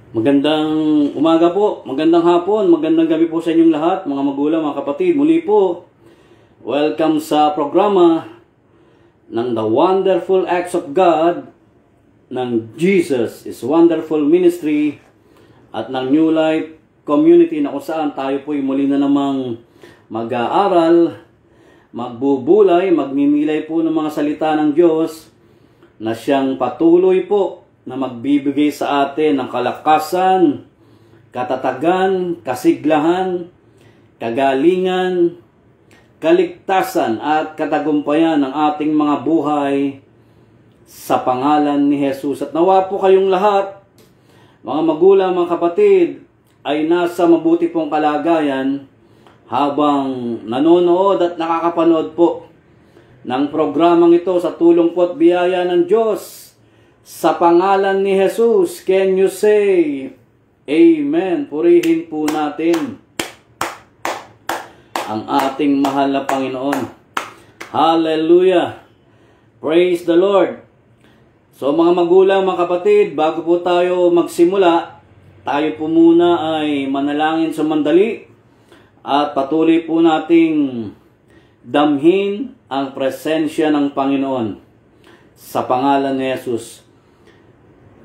Magandang umaga po, magandang hapon, magandang gabi po sa inyong lahat, mga magulang, mga kapatid. Muli po, welcome sa programa ng The Wonderful Acts of God ng Jesus is Wonderful Ministry at ng New Life Community, na kung saan tayo po muli na namang mag-aaral, magbubulay, magninilay po ng mga salita ng Diyos na siyang patuloy po na magbibigay sa atin ng kalakasan, katatagan, kasiglahan, kagalingan, kaligtasan at katagumpayan ng ating mga buhay sa pangalan ni Jesus. At nawa po kayong lahat, mga magulang, mga kapatid, ay nasa mabuti pong kalagayan habang nanonood at nakakapanood po ng programang ito sa tulong po at biyaya ng Diyos. Sa pangalan ni Jesus, can you say Amen? Purihin po natin ang ating mahal na Panginoon. Hallelujah! Praise the Lord! So mga magulang, mga kapatid, bago po tayo magsimula, tayo po muna ay manalangin sa mandali at patuloy po nating damhin ang presensya ng Panginoon sa pangalan ni Jesus.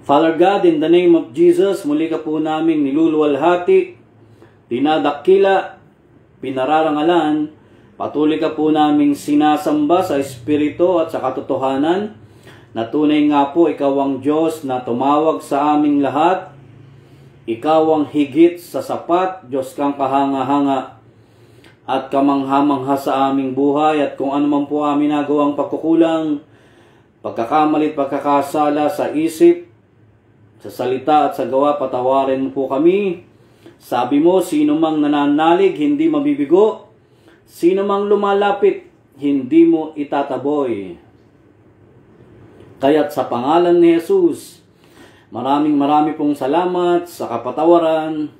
Father God, in the name of Jesus, muli ka po naming niluluwalhati, dinadakila, pinararangalan, patuloy ka po naming sinasamba sa Espiritu at sa katotohanan, na tunay nga po ikaw ang Diyos na tumawag sa aming lahat, ikaw ang higit sa sapat, Diyos kang kahanga-hanga at kamangha-mangha sa aming buhay, at kung ano man po amin nagawang pagkukulang, pagkakamali at pagkakasala sa isip, sa salita at sa gawa, patawarin mo po kami. Sabi mo, sino mang nananalig, hindi mabibigo. Sino mang lumalapit, hindi mo itataboy. Kaya't sa pangalan ni Jesus, maraming pong salamat sa kapatawaran.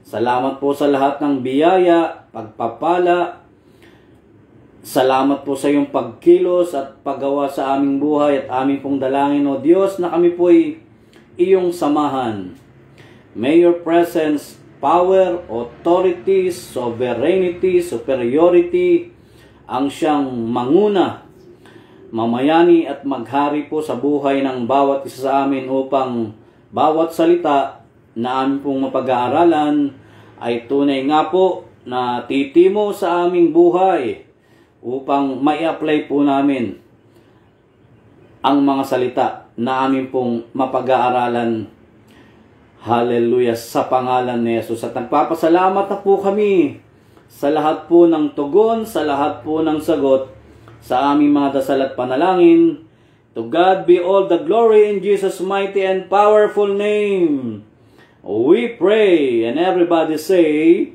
Salamat po sa lahat ng biyaya, pagpapala. Salamat po sa iyong pagkilos at paggawa sa aming buhay, at aming pong dalangin, O Diyos, na kami po'y iyong samahan. May your presence, power, authority, sovereignty, superiority ang siyang manguna, mamayani at maghari po sa buhay ng bawat isa sa amin, upang bawat salita na amin pong mapag-aaralan ay tunay nga po na titimo sa aming buhay, upang mai-apply po namin ang mga salita na amin pong mapag-aaralan. Hallelujah, sa pangalan ni Jesus. At nagpapasalamat na po kami sa lahat po ng tugon, sa lahat po ng sagot sa aming mga dasal at panalangin. To God be all the glory in Jesus' mighty and powerful name. We pray, and everybody say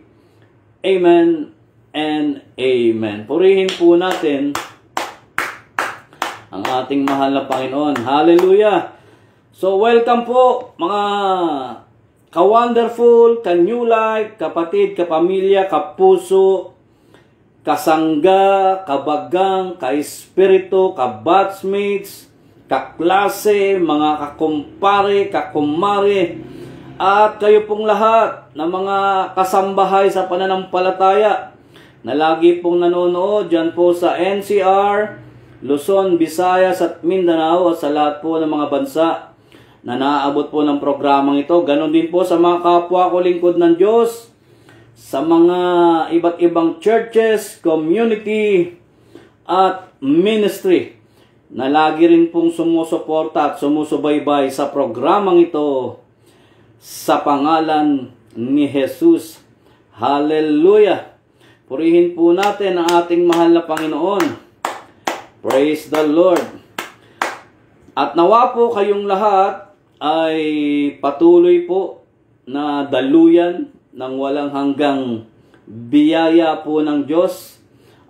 Amen and Amen. Purihin po natin ang ating mahal na Panginoon. Hallelujah! So, welcome po mga ka-wonderful, ka-new life, kapatid, kapamilya, kapuso, kasangga, kabagang, ka-espiritu, ka-batchmates, kaklase, mga kakumpare, kakumare, at kayo pong lahat na mga kasambahay sa pananampalataya na lagi pong nanonood dyan po sa NCR, Luzon, Visayas at Mindanao, at sa lahat po ng mga bansa na naaabot po ng programang ito. Ganon din po sa mga kapwa ko lingkod ng Diyos, sa mga iba't ibang churches, community at ministry na lagi rin pong sumusuporta at sumusubaybay sa programang ito sa pangalan ni Jesus. Hallelujah! Purihin po natin ang ating mahal na Panginoon. Praise the Lord. At nawa po kayong lahat ay patuloy po na daluyan ng walang hanggang biyaya po ng Diyos.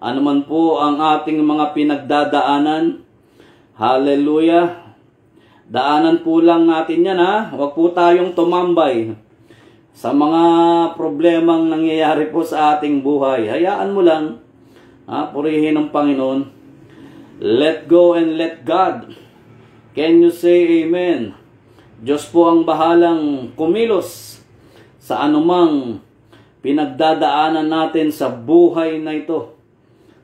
Ano man po ang ating mga pinagdadaanan. Hallelujah. Daanan po lang natin yan, ha. Huwag po tayong tumambay sa mga problemang nangyayari po sa ating buhay. Hayaan mo lang, ha. Purihin ang Panginoon. Let go and let God. Can you say amen? Diyos po ang bahalang kumilos sa anumang pinagdadaanan natin sa buhay na ito.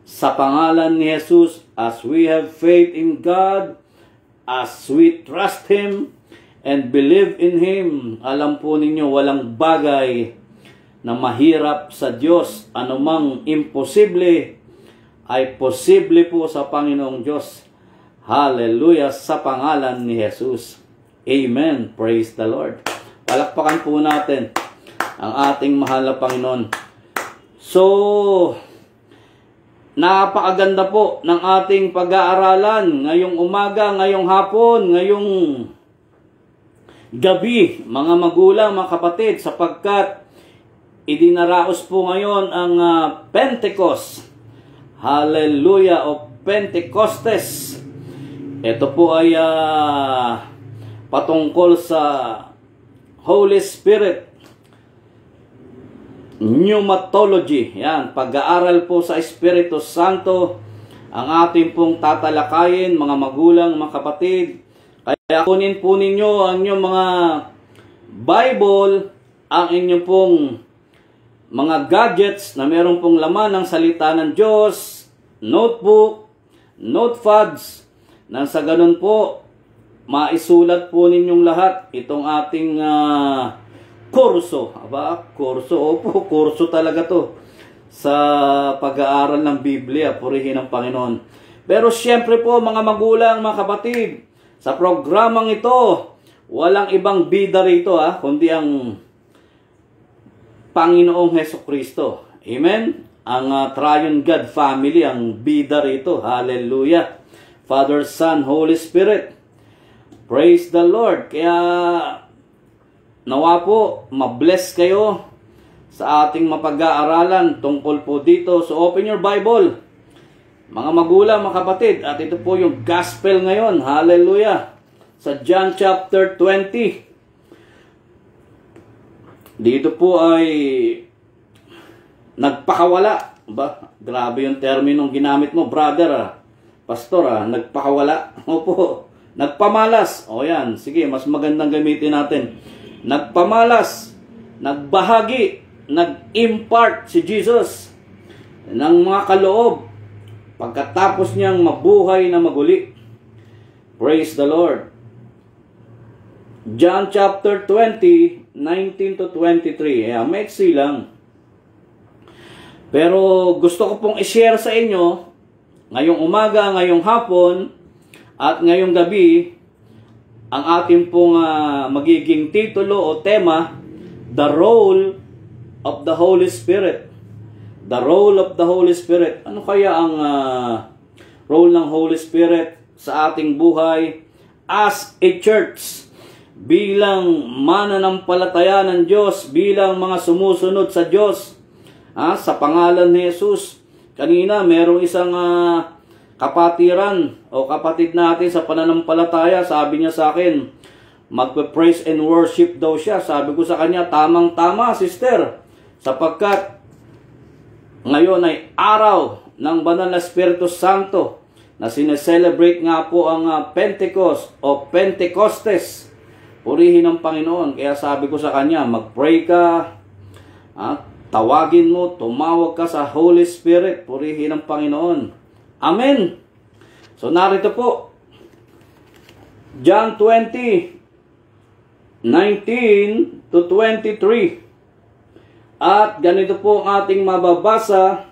Sa pangalan ni Jesus, as we have faith in God, as we trust Him, and believe in Him, alam po ninyo, walang bagay na mahirap sa Diyos. Anumang imposible ay posible po sa Panginoong Diyos. Hallelujah, sa pangalan ni Jesus. Amen. Praise the Lord. Palakpakan po natin ang ating mahal na Panginoon. So, napakaganda po ng ating pag-aaralan ngayong umaga, ngayong hapon, ngayong gabi, mga magulang, mga kapatid, sapagkat idinaraos po ngayon ang Pentecost. Hallelujah, o Pentecostes. Ito po ay patungkol sa Holy Spirit, pneumatology. Yan, pag-aaral po sa Espiritu Santo ang ating pong tatalakayin, mga magulang, mga kapatid. Kaya kunin po ninyo ang inyong mga Bible, ang inyong pong mga gadgets na meron pong laman ng salita ng Diyos, notebook, notepads, nang sa ganun po, maisulat po ninyong lahat itong ating kurso. Aba, kurso. Opo, kurso talaga to sa pag-aaral ng Biblia. Purihin ang Panginoon. Pero siyempre po, mga magulang, mga kapatid, sa programang ito, walang ibang bida rito, kundi ang Panginoong Hesukristo. Amen? Ang Triune God family, ang bida rito. Hallelujah. Father, Son, Holy Spirit. Praise the Lord. Kaya nawa po, mabless kayo sa ating mapag-aaralan tungkol po dito. So open your Bible, mga magulang, mga kapatid. At ito po yung gospel ngayon. Hallelujah. Sa John chapter 20. Dito po ay nagpakawala. Ba? Grabe yung terminong ginamit mo, brother. Pastor, nagpakawala. Opo. Nagpamalas. O yan, sige, mas magandang gamitin natin. Nagpamalas, nagbahagi, nag-impart si Jesus ng mga kaloob pagkatapos niyang mabuhay na maguli. Praise the Lord. John chapter 20, 19 to 23. Maiksi lang. Pero gusto ko pong i-share sa inyo ngayong umaga, ngayong hapon, at ngayong gabi, ang ating pong magiging titulo o tema, The Role of the Holy Spirit. The Role of the Holy Spirit. Ano kaya ang role ng Holy Spirit sa ating buhay as a church? Bilang mananampalataya ng Diyos, bilang mga sumusunod sa Diyos, sa pangalan ni Jesus. Kanina, merong isang kapatiran o kapatid natin sa pananampalataya, sabi niya sa akin, magpe-praise and worship daw siya. Sabi ko sa kanya, tamang-tama, sister, sapagkat ngayon ay araw ng Banal na Espiritu Santo na sineselebrate nga po ang Pentecost o Pentecostes. Purihin ang Panginoon. Kaya sabi ko sa kanya, mag-pray ka, tawagin mo, tumawag ka sa Holy Spirit. Purihin ang Panginoon. Amen. So narito po, John 20, 19 to 23. At ganito po ang ating mababasa.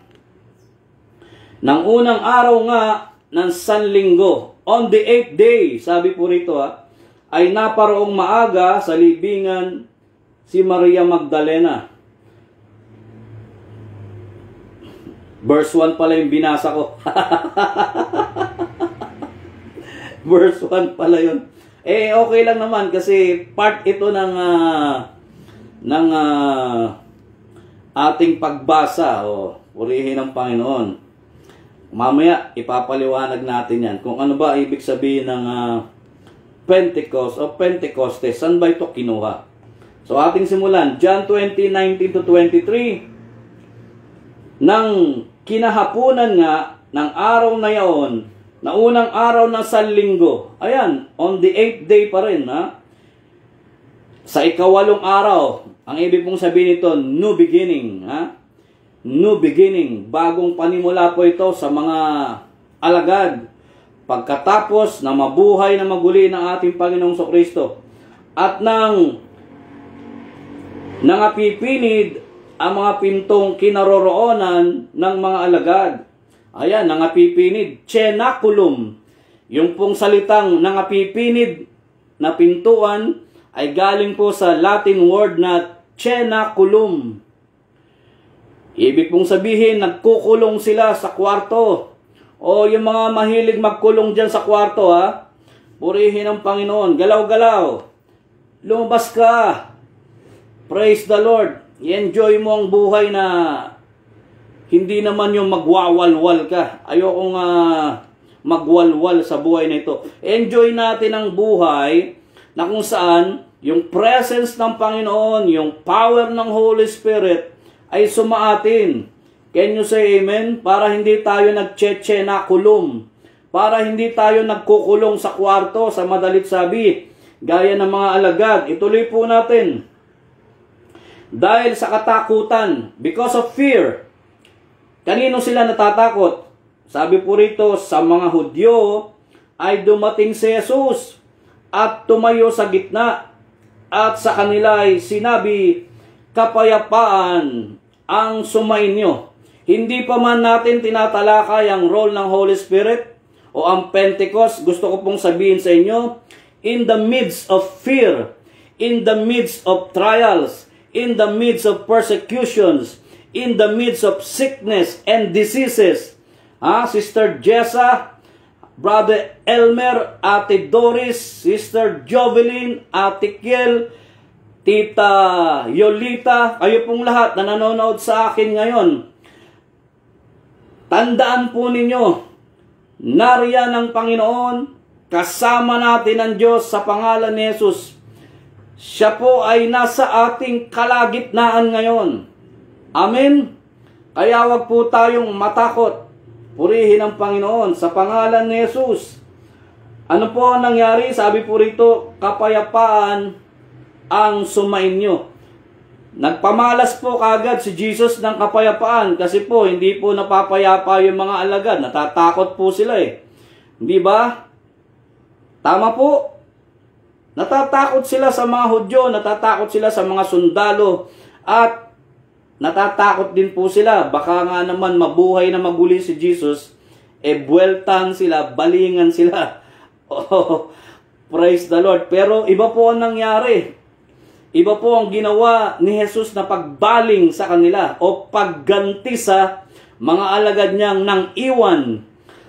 Ng unang araw nga ng Sanlinggo, on the 8th day, sabi po rito ay naparoong maaga sa libingan si Maria Magdalena. Verse 1 pala yung binasa ko. Verse 1 pala yun. Okay lang naman kasi part ito ng ating pagbasa. Purihin ang Panginoon. Mamaya, ipapaliwanag natin yan. Kung ano ba ibig sabihin ng Pentecost o Pentecostes. Saan ba ito kinuha? So ating simulan. John 20, 19 to 23. Nang kinahapunan nga ng araw na yaon, na unang araw ng Sanlinggo, ayan, on the 8th day pa rin, sa ikawalong araw. Ang ibig pong sabihin nito, new beginning. New beginning. Bagong panimula po ito sa mga alagad. Pagkatapos na mabuhay na maguli ng ating Panginoong Kristo. At nang nangapipinid ang mga pintong kinaroroonan ng mga alagad. Ayan, nangapipinid. Cenaculum. Yung pong salitang nangapipinid na pintuan ay galing po sa Latin word na cenaculum. Ibig pong sabihin, nagkukulong sila sa kwarto. O yung mga mahilig magkulong dyan sa kwarto, purihin ang Panginoon. Galaw-galaw. Lumabas ka. Praise the Lord. I-enjoy mo ang buhay na hindi naman yung magwawalwal ka. Ayokong magwalwal sa buhay na ito. Enjoy natin ang buhay na kung saan yung presence ng Panginoon, yung power ng Holy Spirit ay sumaatin. Can you say amen? Para hindi tayo nagche-cenaculum. Para hindi tayo nagkukulong sa kwarto, sa madalit sabi, gaya ng mga alagad. Ituloy po natin. Dahil sa katakutan, because of fear. Kanino sila natatakot? Sabi po rito, sa mga Hudyo ay dumating si Jesus at tumayo sa gitna at sa kanila ay sinabi, kapayapaan ang sumainyo. Hindi pa man natin tinatalakay ang role ng Holy Spirit o ang Pentecost. Gusto ko pong sabihin sa inyo, in the midst of fear, in the midst of trials, in the midst of persecutions, in the midst of sickness and diseases, Sister Jessa, Brother Elmer, Ate Doris, Sister Jovelyn, Ate Kiel, Tita Yolita, kayo pong lahat na nanonood sa akin ngayon, tandaan po ninyo, nariyan ang Panginoon, kasama natin ang Diyos sa pangalan ni Jesus. Siya po ay nasa ating kalagitnaan ngayon. Amen? Kaya wag po tayong matakot. Purihin ang Panginoon sa pangalan ni Jesus. Ano po ang nangyari? Sabi po rito, kapayapaan ang sumainyo. Nagpamalas po kagad si Jesus ng kapayapaan kasi po hindi po napapayapa yung mga alagad. Natatakot po sila Hindi ba? Tama po. Natatakot sila sa mga Hudyo, natatakot sila sa mga sundalo, at natatakot din po sila. Baka nga naman mabuhay na maguli si Jesus, buweltan sila, balingan sila. Oh, praise the Lord. Pero iba po ang nangyari. Iba po ang ginawa ni Jesus na pagbaling sa kanila o pagganti sa mga alagad niyang nang iwan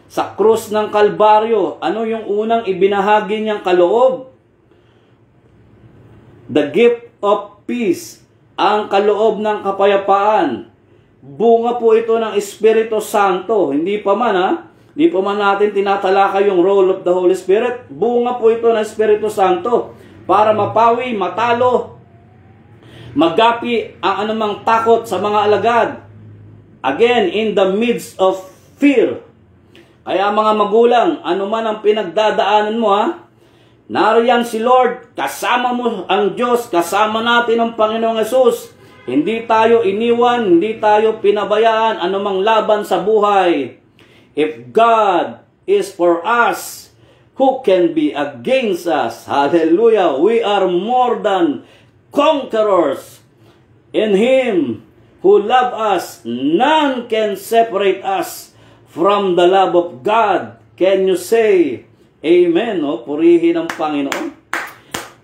sa krus ng Kalbaryo. Ano yung unang ibinahagi niyang kaloob? The gift of peace. Ang kaloob ng kapayapaan. Bunga po ito ng Espiritu Santo. Hindi pa man hindi pa man natin tinatalakay yung role of the Holy Spirit. Bunga po ito ng Espiritu Santo para mapawi, matalo, magapi ang anumang takot sa mga alagad. Again, in the midst of fear. Kaya mga magulang, anuman ang pinagdadaanan mo nariyan si Lord, kasama mo ang Diyos, kasama natin ang Panginoong Yesus. Hindi tayo iniwan, hindi tayo pinabayaan anumang laban sa buhay. If God is for us, who can be against us? Hallelujah! We are more than conquerors in Him who love us. None can separate us from the love of God. Can you say Amen? Purihin ang Panginoon.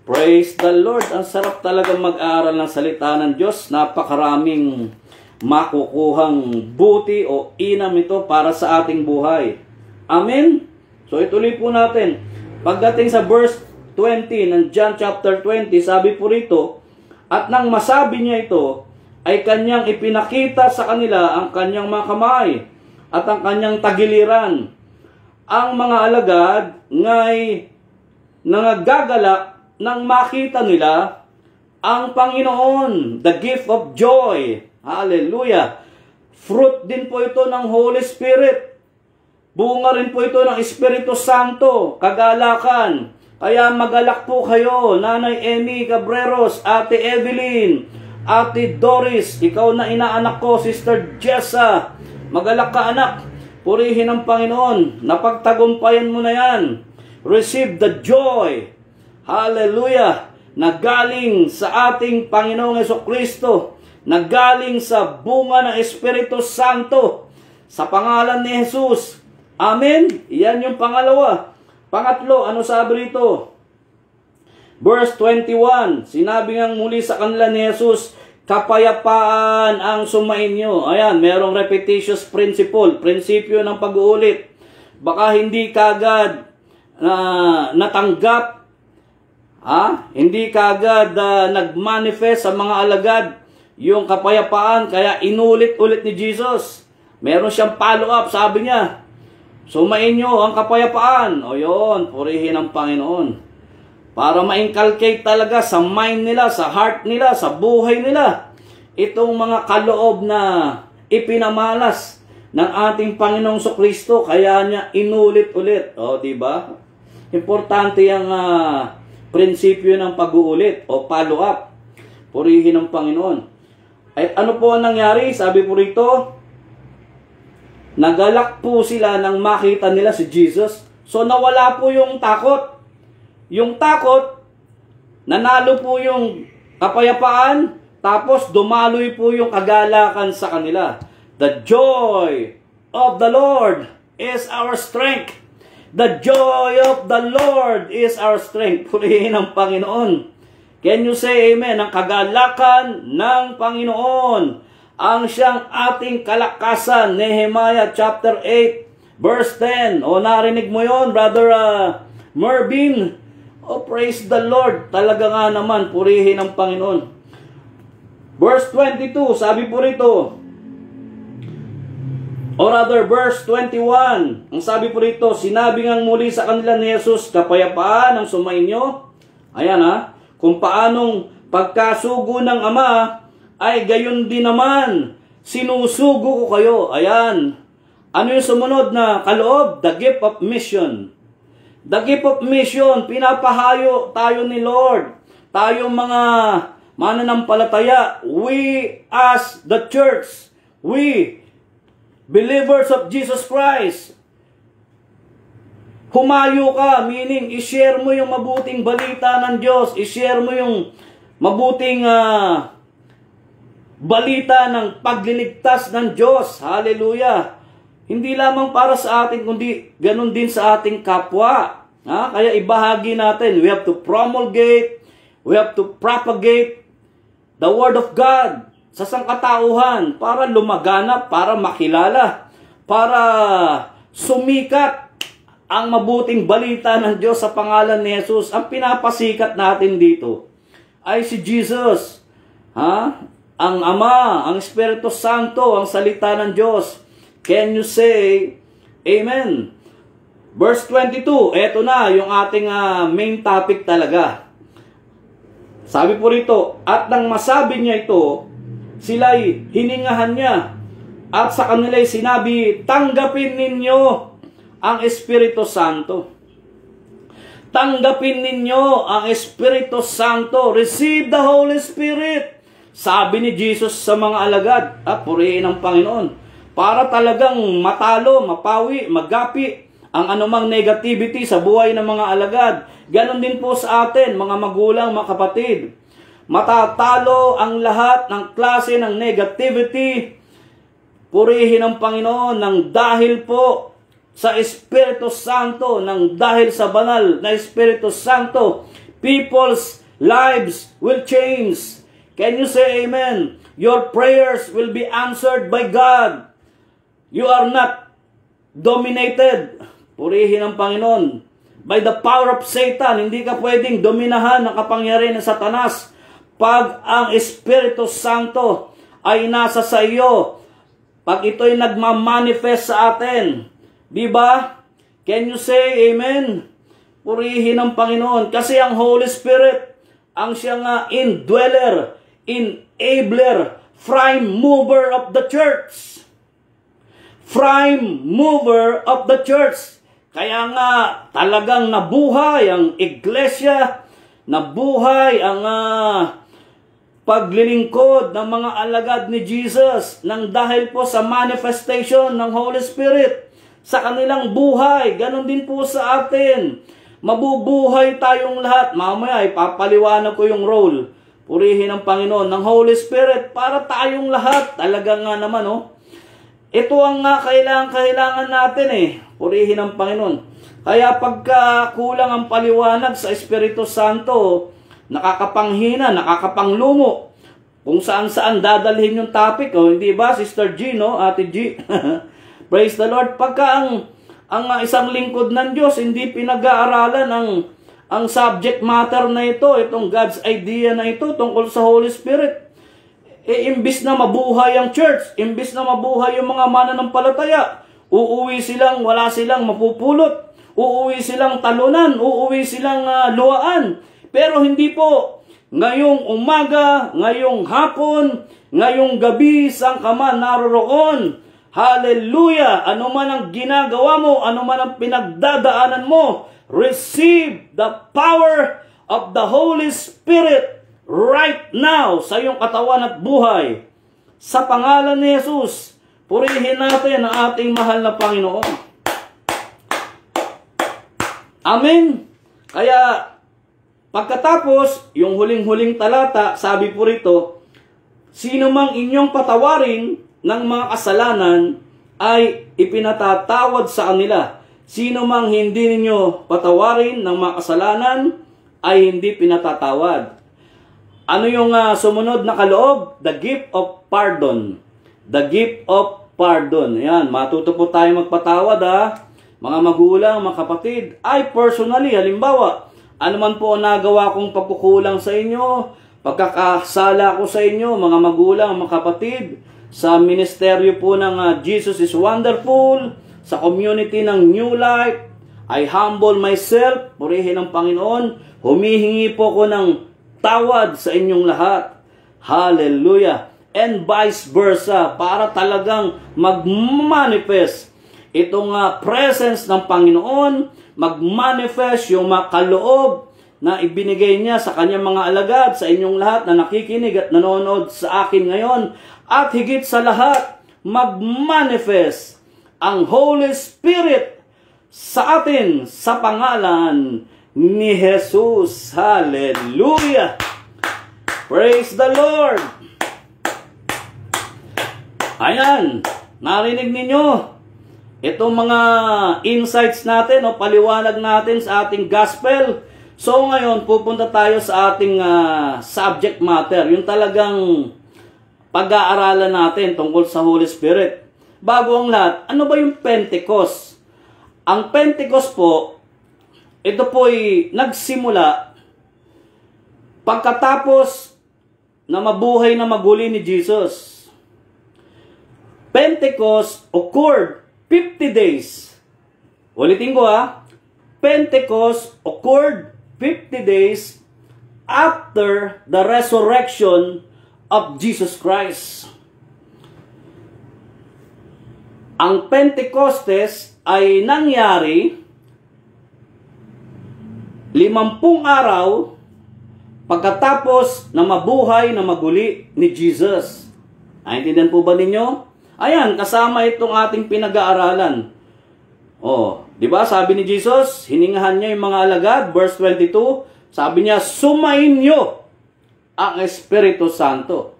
Praise the Lord. Ang sarap talaga mag-aaral ng salita ng Diyos. Napakaraming makukuhang buti o inam ito para sa ating buhay. Amen? So ituloy po natin. Pagdating sa verse 20 ng John chapter 20, sabi po rito, at nang masabi niya ito, ay kanyang ipinakita sa kanila ang kanyang mga kamay at ang kanyang tagiliran. Ang mga alagad ngay nangagagala nang makita nila ang Panginoon, the gift of joy. Hallelujah. Fruit din po ito ng Holy Spirit. Bunga rin po ito ng Espiritu Santo, kagalakan. Kaya magalak po kayo, Nanay Emmy Cabreros, Ate Evelyn, Ate Doris, ikaw na inaanak ko, Sister Jessa. Magalak ka anak, purihin ang Panginoon, napagtagumpayan mo na yan. Receive the joy, hallelujah, na galing sa ating Panginoong Jesucristo, na galing sa bunga ng Espiritu Santo, sa pangalan ni Jesus. Amen? Yan yung pangalawa. Pangatlo, ano sabi rito? Verse 21, sinabi ngang muli sa kanila ni Jesus, kapayapaan ang sumainyo. Ayan, merong repetitious principle, prinsipyo ng pag-uulit. Baka hindi kagad natanggap, hindi kagad nagmanifest sa mga alagad yung kapayapaan, kaya inulit-ulit ni Jesus. Meron siyang follow-up, sabi niya, sumain nyo ang kapayapaan. O yun, purihin ang Panginoon. Para ma-inculcate talaga sa mind nila, sa heart nila, sa buhay nila, itong mga kaloob na ipinamalas ng ating Panginoong Jesucristo, kaya niya inulit-ulit. O, diba? Importante yung prinsipyo ng pag-uulit o follow-up. Purihin ang Panginoon. Ay, ano po ang nangyari? Sabi po rito, nagalak po sila nang makita nila si Jesus. So nawala po yung takot. Yung takot, nanalo po yung kapayapaan, tapos dumaloy po yung kagalakan sa kanila. The joy of the Lord is our strength. The joy of the Lord is our strength. Purihin ang Panginoon. Can you say amen? Ang kagalakan ng Panginoon ang siyang ating kalakasan. Nehemiah chapter 8 verse 10. O narinig mo yon, Brother Mervin? Oh, praise the Lord. Talaga nga naman, purihin ang Panginoon. Verse 22, sabi po rito, or rather verse 21, ang sabi po rito, sinabi ngang muli sa kanila ni Jesus, kapayapaan ang sumainyo. Ayan kung paanong pagkasugo ng Ama, ay gayon din naman, sinusugo ko kayo. Ayan. Ano yung sumunod na kaloob? The gift of mission. The gift of mission, pinapahayo tayo ni Lord. Tayong mga mananampalataya, we as the church, we, believers of Jesus Christ, humayo ka, meaning, i-share mo yung mabuting balita ng Diyos, i-share mo yung mabuting balita ng pagliligtas ng Diyos. Hallelujah. Hindi lamang para sa atin, kundi ganun din sa ating kapwa. Kaya ibahagi natin. We have to promulgate, we have to propagate the Word of God sa sangkatauhan para lumaganap, para makilala, para sumikat ang mabuting balita ng Diyos sa pangalan ni Jesus. Ang pinapasikat natin dito ay si Jesus. Ang Ama, ang Espiritu Santo, ang salita ng Diyos. Can you say amen? Verse 22, eto na yung ating main topic talaga. Sabi po rito, at nang masabi niya ito, sila'y hiningahan niya, at sa kanila'y sinabi, tanggapin ninyo ang Espiritu Santo. Tanggapin ninyo ang Espiritu Santo. Receive the Holy Spirit. Sabi ni Jesus sa mga alagad, purihin ang Panginoon, para talagang matalo, mapawi, magapi ang anumang negativity sa buhay ng mga alagad. Ganon din po sa atin, mga magulang, mga kapatid. Matatalo ang lahat ng klase ng negativity. Purihin ang Panginoon ng dahil po sa Espiritu Santo, ng dahil sa banal na Espiritu Santo, people's lives will change. Can you say amen? Your prayers will be answered by God. You are not dominated. Purihin ang Panginoon. By the power of Satan, hindi ka pwedeng dominahan ng kapangyarihan ng Satanas pag ang Espiritu Santo ay nasa sa iyo. Pag ito'y nagmamanifest sa atin. Diba? Can you say amen? Purihin ang Panginoon. Kasi ang Holy Spirit, ang siyang indweller, enabler, prime mover of the church. Prime mover of the church. Kaya nga talagang nabuhay ang iglesia, nabuhay ang paglilingkod ng mga alagad ni Jesus nang dahil po sa manifestation ng Holy Spirit sa kanilang buhay. Ganon din po sa atin. Mabubuhay tayong lahat. Mamaya ipapaliwanag ko yung role, purihin ang Panginoon, ng Holy Spirit para tayong lahat. Talagang nga naman, ito ang kailangan natin purihin ang Panginoon. Kaya pagka kulang ang paliwanag sa Espiritu Santo, nakakapanghina, nakakapanglumo, kung saan-saan dadalhin yung topic, hindi ba, Sister G, Ate G? Praise the Lord. Pagka ang isang lingkod ng Diyos, hindi pinag-aaralan ang subject matter na ito, itong God's idea na ito, tungkol sa Holy Spirit, imbis na mabuhay ang church, imbis na mabuhay yung mga mananampalataya, uuwi silang, wala silang mapupulot, uuwi silang talunan, uuwi silang luwaan. Pero hindi po. Ngayong umaga, ngayong hapon, ngayong gabi, saan ka man naroroon, hallelujah! Ano man ang ginagawa mo, ano man ang pinagdadaanan mo, receive the power of the Holy Spirit right now sa iyong katawan at buhay. Sa pangalan ni Jesus, purihin natin ang ating mahal na Panginoon. Amen. Kaya, pagkatapos, yung huling-huling talata, sabi po rito, sino mang inyong patawarin ng mga kasalanan ay ipinatatawad sa kanila. Sino mang hindi ninyo patawarin ng mga kasalanan ay hindi pinatatawad. Ano yung sumunod na kaloob? The gift of pardon. The gift of pardon. Ayan, matuto po tayo magpatawad mga magulang, mga kapatid. I personally, halimbawa, ano man po ang nagawa kong pagkukulang sa inyo, pagkakasala ko sa inyo, mga magulang, mga kapatid, sa ministeryo po ng Jesus is Wonderful, sa community ng New Life, I humble myself, purihin ang Panginoon, humihingi po ko ng tawad sa inyong lahat. Hallelujah. And vice versa, para talagang mag-manifest itong presence ng Panginoon, mag-manifest yung kaloob na ibinigay niya sa kanyang mga alagad, sa inyong lahat na nakikinig at nanonood sa akin ngayon. At higit sa lahat, mag-manifest ang Holy Spirit sa atin sa pangalan ni Jesus. Hallelujah! Praise the Lord! Ayan, narinig ninyo itong mga insights natin o paliwanag natin sa ating gospel. So ngayon, pupunta tayo sa ating subject matter, yung talagang pag-aaralan natin tungkol sa Holy Spirit. Bago ang lahat, ano ba yung Pentecost? Ang Pentecost po, ito po ay nagsimula pagkatapos na mabuhay na maguli ni Jesus. Pentecost occurred 50 days. Ulitin ko Pentecost occurred 50 days after the resurrection of Jesus Christ. Ang Pentecostes ay nangyari 50 araw pagkatapos na mabuhay na maguli ni Jesus. Naintindihan po ba ninyo? Ayan, kasama itong ating pinag-aaralan. Di ba? Sabi ni Jesus, hiningahan niya yung mga alagad, verse 22, sabi niya, sumainyo ang Espiritu Santo.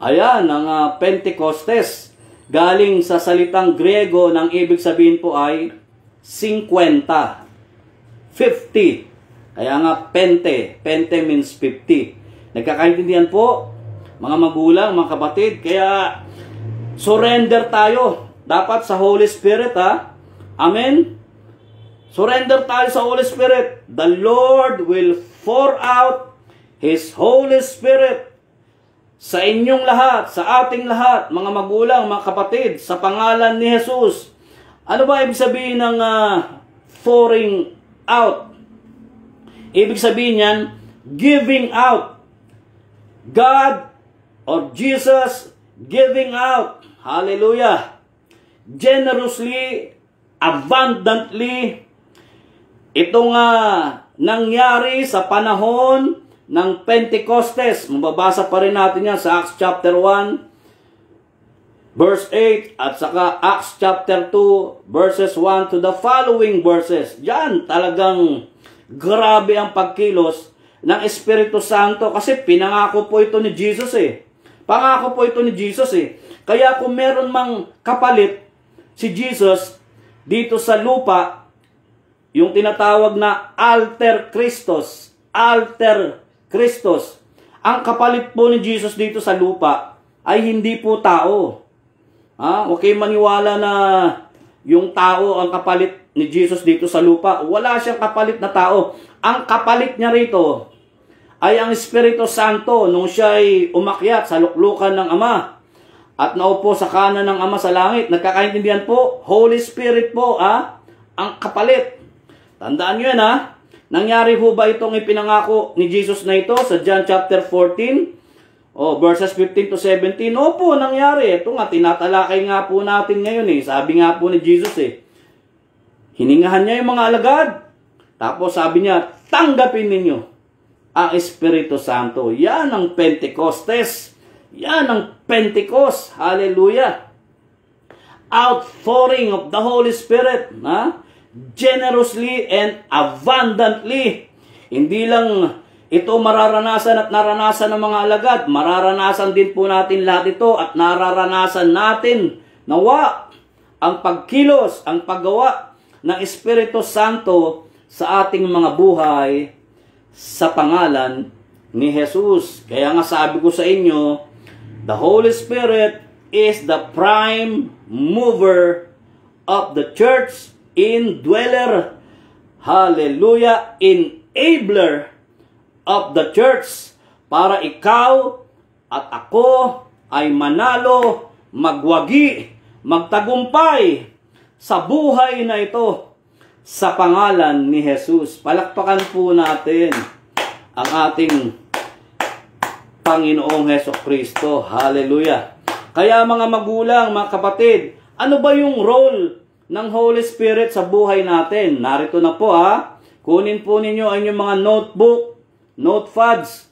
Ayan, ang Pentecostes, galing sa salitang Griego, ng ibig sabihin po ay 50. 50. Kaya nga, Pente. Pente means 50. Nagkakaintindihan po, mga magulang, mga kapatid. Kaya, surrender tayo. Dapat sa Holy Spirit, Amen? Surrender tayo sa Holy Spirit. The Lord will pour out His Holy Spirit sa inyong lahat, sa ating lahat, mga magulang, mga kapatid, sa pangalan ni Jesus. Ano ba ibig sabihin ng pouring out? Ibig sabihin yan, giving out. God or Jesus giving out. Hallelujah. Generously, abundantly, ito nga nangyari sa panahon ng Pentecostes. Mababasa pa rin natin yan sa Acts chapter 1, verse 8, at saka Acts chapter 2, verses 1 to the following verses. Diyan talagang grabe ang pagkilos ng Espiritu Santo kasi pinangako po ito ni Jesus eh. Pangako po ito ni Jesus eh. Kaya kung meron mang kapalit si Jesus dito sa lupa, yung tinatawag na alter Christos, ang kapalit po ni Jesus dito sa lupa ay hindi po tao. Huwag kayong maniwala na yung tao ang kapalit ni Jesus dito sa lupa. Wala siyang kapalit na tao. Ang kapalit niya rito ay ang Espiritu Santo nung siya ay umakyat sa luklukan ng Ama at naupo sa kanan ng Ama sa langit. Nagkakaintindihan po? Holy Spirit po, ang kapalit. Tandaan nyo yan, Nangyari ho ba itong ipinangako ni Jesus na ito sa John chapter 14? Verses 15 to 17. Opo, nangyari. Ito nga, tinatalakay nga po natin ngayon eh. Sabi nga po ni Jesus eh. Hiningahan niya yung mga alagad. Tapos sabi niya, tanggapin ninyo ang Espiritu Santo. Yan ang Pentecostes. Yan ang Pentecost. Hallelujah. Outpouring of the Holy Spirit. Generously and abundantly. Hindi lang ito mararanasan at naranasan ng mga alagad. Mararanasan din po natin lahat ito at nararanasan natin nawa ang pagkilos, ang paggawa ng Espiritu Santo sa ating mga buhay sa pangalan ni Jesus. Kaya nga sabi ko sa inyo, the Holy Spirit is the prime mover of the church, indweller, hallelujah, enabler of the church para ikaw at ako ay manalo, magwagi, magtagumpay sa buhay na ito sa pangalan ni Jesus. Palakpakan po natin ang ating Panginoong Hesukristo. Hallelujah. Kaya mga magulang, mga kapatid, ano ba yung role ng Holy Spirit sa buhay natin? Narito na po Kunin po ninyo ang inyong mga notebook, notepads,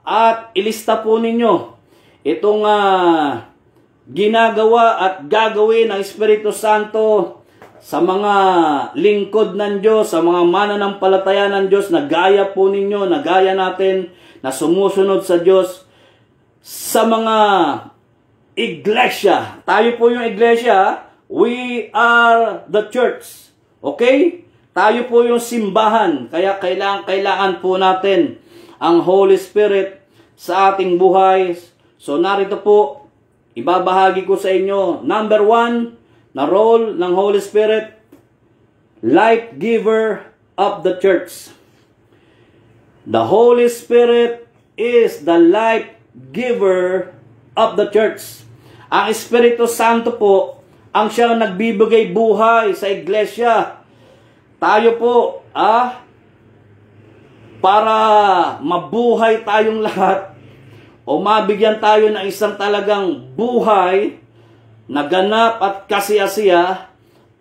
at ilista po ninyo itong ginagawa at gagawin ng Espiritu Santo sa mga lingkod ng Diyos, sa mga mananampalataya ng Diyos na gaya po ninyo, na gaya natin, na sumusunod sa Diyos, sa mga iglesia. Tayo po yung iglesia, we are the church. Okay? Tayo po yung simbahan. Kaya kailangan po natin ang Holy Spirit sa ating buhay. So narito po, ibabahagi ko sa inyo. Number 1, na role ng Holy Spirit, life giver of the church. The Holy Spirit is the life giver of the church. Ang Espiritu Santo po, ang siyang nagbibigay buhay sa iglesia. Tayo po, para mabuhay tayong lahat o mabigyan tayo ng isang talagang buhay na ganap at kasiyasiya,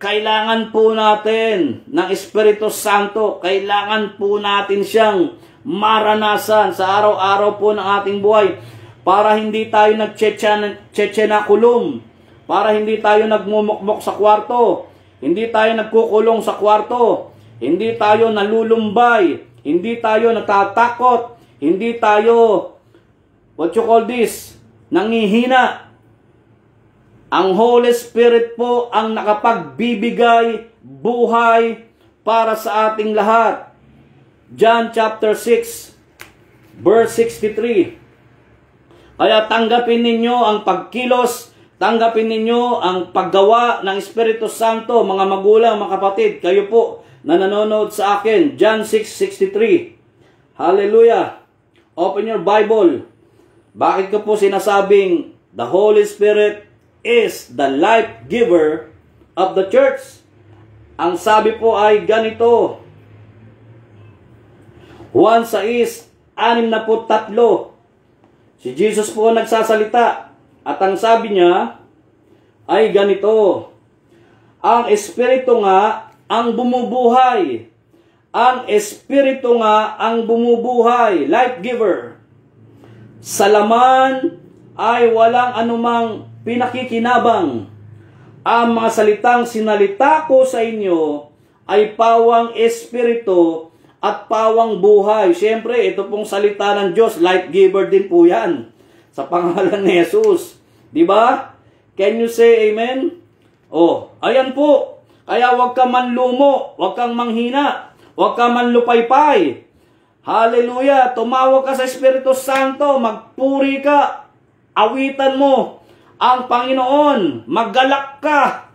kailangan po natin ng Espiritu Santo. Kailangan po natin siyang maranasan sa araw-araw po ng ating buhay para hindi tayo nagtsetsenakulum, para hindi tayo nagmumukmok sa kwarto, hindi tayo nagkukulong sa kwarto, hindi tayo nalulumbay, hindi tayo natatakot, hindi tayo, nangihina. Ang Holy Spirit po ang nakapagbibigay buhay para sa ating lahat. John chapter 6, verse 63. Kaya tanggapin ninyo ang pagkilos, tanggapin ninyo ang paggawa ng Espiritu Santo, mga magulang, mga kapatid, kayo po na nanonood sa akin. John 6:63. Hallelujah. Open your Bible. Bakit ko po sinasabing the Holy Spirit is the life giver of the church? Ang sabi po ay ganito. Juan 6:63. Si Jesus po nagsasalita at ang sabi niya ay ganito. Ang Espiritu nga ang bumubuhay Ang Espiritu nga ang bumubuhay, life giver. Sa laman ay walang anumang pinakikinabang. Ang mga salitang sinalita ko sa inyo ay pawang Espiritu at pawang buhay. Siyempre, ito pong salita ng Diyos, life giver din po yan. Sa pangalan ni Jesus. Diba? Can you say amen? Oh, ayan po. Kaya huwag ka manlumo, huwag kang manghina, huwag ka manlupaypay. Hallelujah! Tumawag ka sa Espiritu Santo, magpuri ka, awitan mo ang Panginoon, maggalak ka.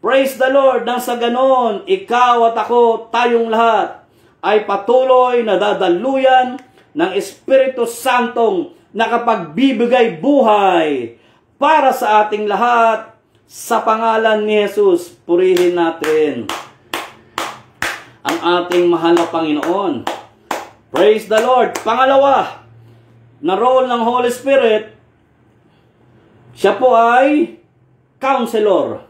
Praise the Lord! Nang sa ganon, ikaw at ako, tayong lahat, ay patuloy na dadaluyan ng Espiritu Santong nakapagbibigay buhay para sa ating lahat. Sa pangalan ni Jesus, purihin natin ang ating mahal na Panginoon. Praise the Lord. Pangalawa, na role ng Holy Spirit, siya po ay counselor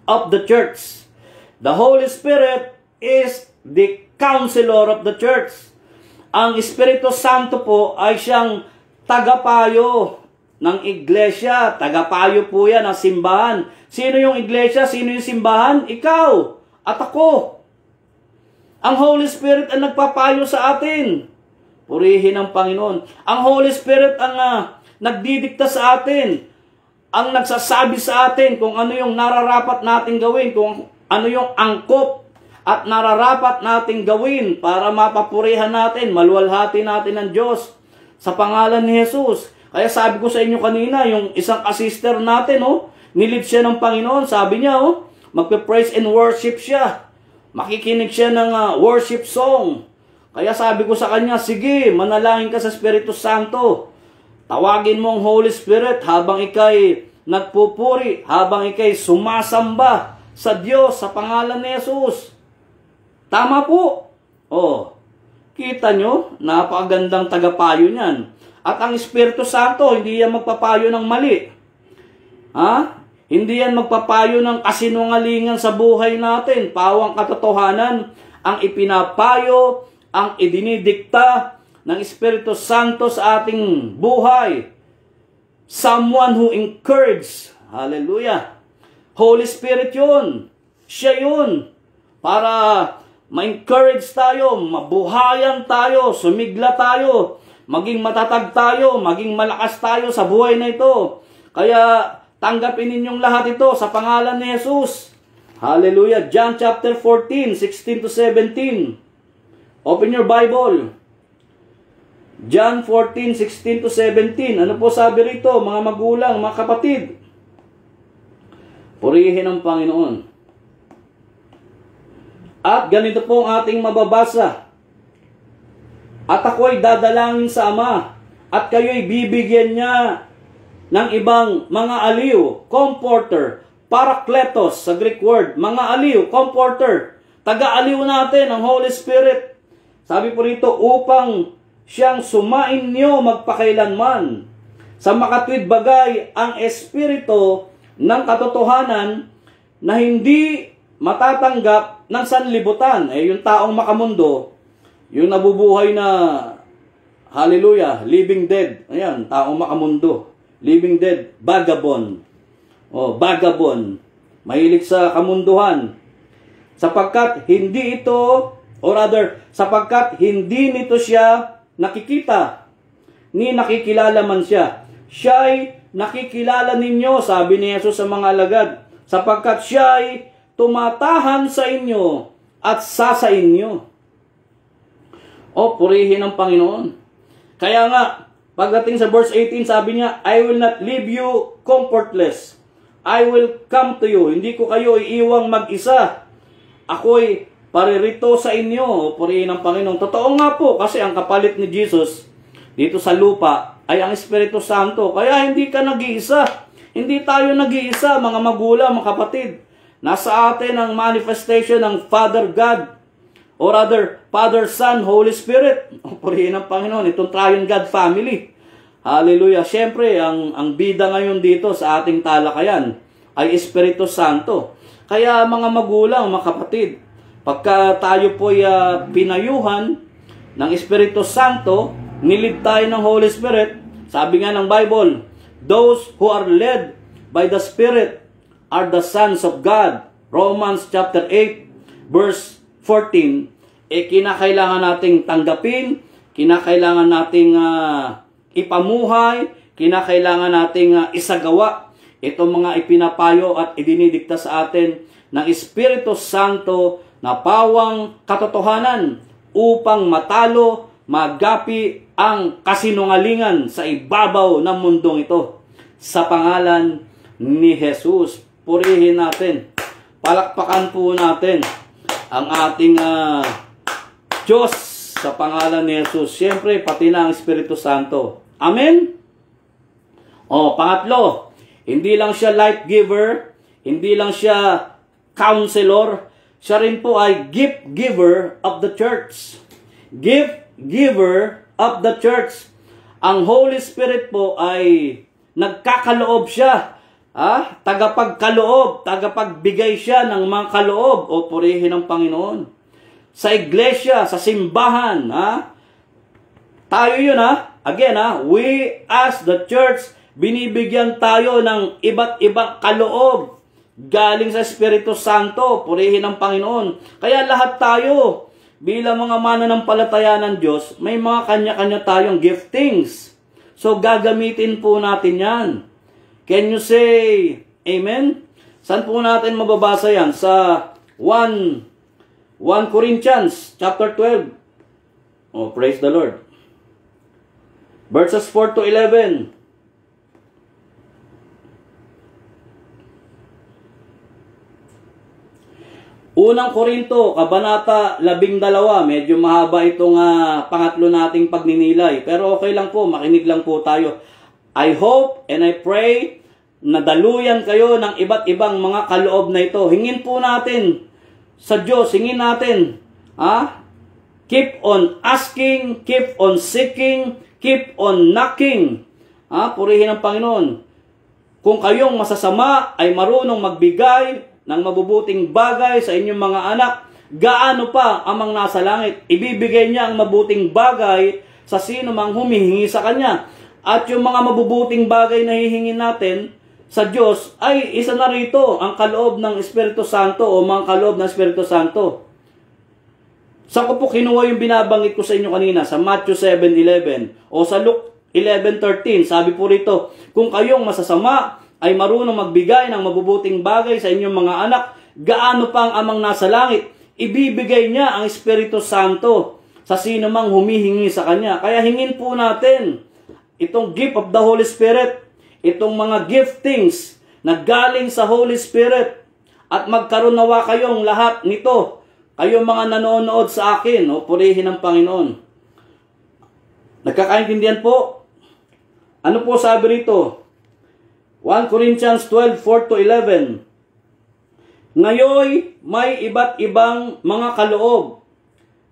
of the church. The Holy Spirit is the counselor of the church. Ang Espiritu Santo po ay siyang tagapayo ng iglesia. Tagapayo po yan ng simbahan. Sino yung iglesia? Sino yung simbahan? Ikaw at ako. Ang Holy Spirit ang nagpapayo sa atin. Purihin ang Panginoon. Ang Holy Spirit ang nagdidikta sa atin. Ang nagsasabi sa atin kung ano yung nararapat nating gawin, kung ano yung angkop at nararapat nating gawin para mapapurihan natin, maluwalhati natin ng Diyos sa pangalan ni Jesus. Kaya sabi ko sa inyo kanina, yung isang asister natin, nilid siya ng Panginoon. Sabi niya, magpe-praise and worship siya. Makikinig siya ng worship song. Kaya sabi ko sa kanya, sige, manalangin ka sa Espiritu Santo. Tawagin mo ang Holy Spirit habang ikay nagpupuri, habang ikay sumasamba sa Diyos, sa pangalan ni Jesus. Tama po. Kita nyo, napakagandang tagapayo niyan. At ang Espiritu Santo, hindi yan magpapayo ng mali. Hindi yan magpapayo ng kasinungalingan sa buhay natin. Pawang katotohanan ang ipinapayo, ang idinidikta ng Espiritu Santo sa ating buhay. Someone who encourages. Hallelujah. Holy Spirit yun. Siya yun. Para ma-encourage tayo, mabuhayan tayo, sumigla tayo, maging matatag tayo, maging malakas tayo sa buhay na ito. Kaya tanggapin ninyong lahat ito sa pangalan ni Jesus. Hallelujah. John chapter 14, 16 to 17. Open your Bible. John 14, 16 to 17. Ano po sabi rito, mga magulang, mga kapatid? Purihin ang Panginoon. At ganito po ang ating mababasa. At ako'y dadalangin sa Ama, at kayo'y bibigyan niya ng ibang mga aliw, comforter, parakletos sa Greek word, mga aliw, comforter, taga-aliw natin ang Holy Spirit. Sabi po rito, upang siyang sumain niyo magpakailanman. Sa makatwid bagay ang Espiritu ng katotohanan na hindi matatanggap ng sanlibutan. Yung taong makamundo, yung nabubuhay na, hallelujah, living dead. Ayan, taong makamundo. Living dead, vagabond. Vagabond. Mahilig sa kamunduhan. Sapagkat hindi ito, or rather, sapagkat hindi nito siya nakikita, ni nakikilala man siya. Siya'y nakikilala ninyo, sabi ni Jesus sa mga alagad, sapagkat siya'y tumatahan sa inyo at sa inyo. Purihin ang Panginoon. Kaya nga, pagdating sa verse 18, sabi niya, I will not leave you comfortless. I will come to you. Hindi ko kayo iiwang mag-isa. Ako'y paririto sa inyo. Purihin ang Panginoon. Totoo nga po, kasi ang kapalit ni Jesus dito sa lupa ay ang Espiritu Santo. Kaya hindi ka nag-iisa. Hindi tayo nag-iisa, mga magulang, mga kapatid. Nasa atin ang manifestation ng Father God, or rather, Father, Son, Holy Spirit. Purihin ang Panginoon, itong Triune God family. Hallelujah. Siyempre, ang bida ngayon dito sa ating talakayan ay Espiritu Santo. Kaya mga magulang, mga kapatid, Pagka tayo po pinayuhan ng Espiritu Santo, nilid tayo ng Holy Spirit, sabi nga ng Bible, those who are led by the Spirit are the sons of God. Romans chapter 8, verse 14, kinakailangan nating tanggapin, kinakailangan nating ipamuhay, kinakailangan nating isagawa itong mga ipinapayo at idinidikta sa atin ng Espiritu Santo na pawang katotohanan upang matalo, magapi ang kasinungalingan sa ibabaw ng mundong ito. Sa pangalan ni Jesus, purihin natin, palakpakan po natin ang ating Diyos sa pangalan ni Jesus. Siyempre, pati na ang Espiritu Santo. Amen? Pangatlo, hindi lang siya life giver, hindi lang siya counselor, siya rin po ay gift giver of the church. Gift giver of the church. Ang Holy Spirit po ay nagkakaloob siya. Tagapagkaloob, tagapagbigay siya ng mga kaloob. Purihin ng Panginoon. Sa iglesia, sa simbahan, tayo yun, Again, we as the church, binibigyan tayo ng iba't ibang kaloob galing sa Espiritu Santo. Purihin ng Panginoon. Kaya lahat tayo, bilang mga mananampalataya ng Diyos, may mga kanya-kanya tayong giftings. So, gagamitin po natin yan. Can you say amen? Saan po natin mababasa yan? Sa 1 Corinthians chapter 12. Praise the Lord. Verses 4 to 11. Unang Korinto, Kabanata 12. Medyo mahaba itong pangatlo nating pagninilay. Pero okay lang po, makinig lang po tayo. I hope and I pray na daluyan kayo ng iba't ibang mga kaloob na ito. Hingin po natin sa Diyos, hingin natin. Keep on asking, keep on seeking, keep on knocking. Purihin ang Panginoon. Kung kayong masasama ay marunong magbigay ng mabubuting bagay sa inyong mga anak, gaano pa amang nasa langit, ibibigay niya ang mabuting bagay sa sino mang humihingi sa Kanya. At yung mga mabubuting bagay na hihingin natin sa Diyos ay isa na rito ang kaloob ng Espiritu Santo o mga kaloob ng Espiritu Santo. Saan ko po kinuha yung binabanggit ko sa inyo kanina? Sa Matthew 7:11 o sa Luke 11:13. Sabi po rito, kung kayong masasama ay marunong magbigay ng mabubuting bagay sa inyong mga anak, gaano pa ang amang nasa langit, ibibigay niya ang Espiritu Santo sa sino mang humihingi sa Kanya. Kaya hingin po natin itong gift of the Holy Spirit, itong mga giftings na galing sa Holy Spirit, at magkaroon nawa kayong lahat nito, kayong mga nanonood sa akin, purihin ng Panginoon. Nagkakaintindihan po? Ano po sabi rito? 1 Corinthians 12:4 to 11. Ngayon, may iba't ibang mga kaloob.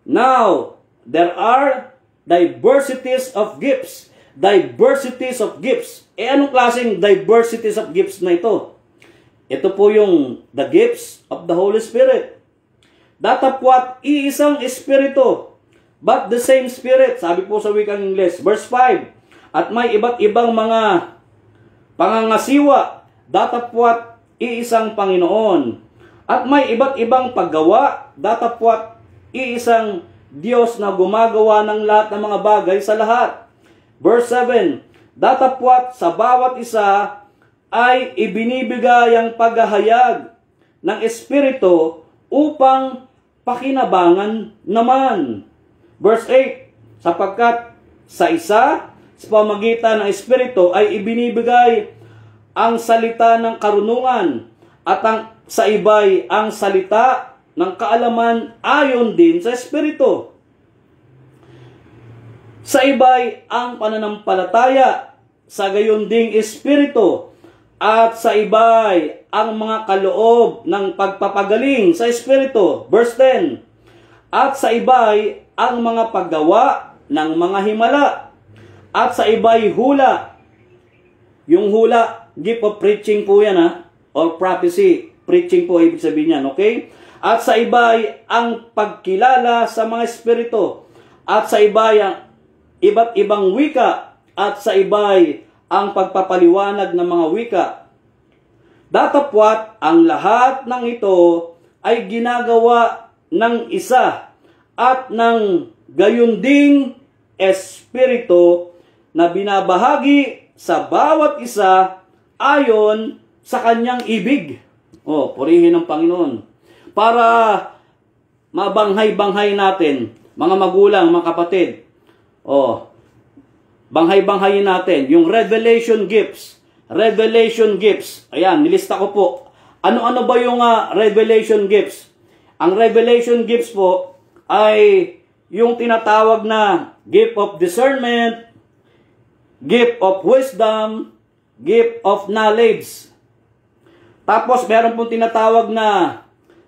Now, there are diversities of gifts. Diversities of gifts. Anong klaseng diversities of gifts na ito? Ito po yung the gifts of the Holy Spirit. Datapwat iisang Espiritu, but the same Spirit. Sabi po sa wikang Ingles. Verse 5. At may iba't ibang mga pangangasiwa, datapwat iisang Panginoon. At may iba't ibang paggawa, datapwat iisang Diyos na gumagawa ng lahat ng mga bagay sa lahat. Verse 7, datapwat sa bawat isa ay ibinibigay ang paghahayag ng Espiritu upang pakinabangan naman. Verse 8, sapagkat sa isa, sa pamagitan ng Espiritu ay ibinibigay ang salita ng karunungan at sa iba'y ang salita ng kaalaman ayon din sa Espiritu. Sa iba'y ang pananampalataya sa gayon ding Espiritu, at sa iba'y ang mga kaloob ng pagpapagaling sa Espiritu. Verse 10, at sa iba'y ang mga paggawa ng mga himala, at sa iba'y hula. Yung hula, gift of preaching po yan or prophecy. Preaching po ibig sabihin yan, okay? At sa iba ay ang pagkilala sa mga espiritu. At sa iba ay ang iba't ibang wika. At sa iba ay ang pagpapaliwanag ng mga wika. Datapwat ang lahat ng ito ay ginagawa ng isa at ng gayon ding espiritu na binabahagi sa bawat isa ayon sa kanyang ibig. Purihin ng Panginoon. Para mabanghay-banghay natin, mga magulang, mga kapatid. Banghay-banghayin natin yung revelation gifts. Revelation gifts. Ayan, nilista ko po. Ano-ano ba yung revelation gifts? Ang revelation gifts po ay yung tinatawag na gift of discernment, gift of wisdom, gift of knowledge. Tapos meron pong tinatawag na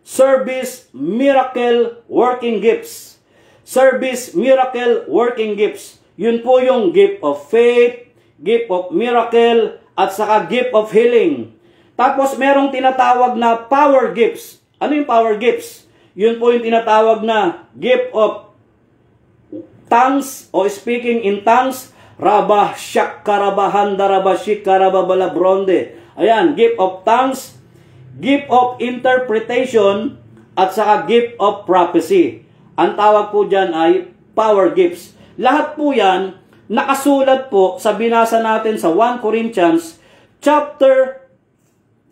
service miracle working gifts. Service miracle working gifts. Yun po yung gift of faith, gift of miracle, at saka gift of healing. Tapos merong tinatawag na power gifts. Ano yung power gifts? Yun po yung tinatawag na gift of tongues o speaking in tongues. Rabah shakarabahanda rabashikarababalabronde. Ayan, gift of tongues, gift of interpretation, at saka gift of prophecy. Ang tawag po dyan ay power gifts. Lahat po yan nakasulat po sa binasa natin sa 1 Corinthians chapter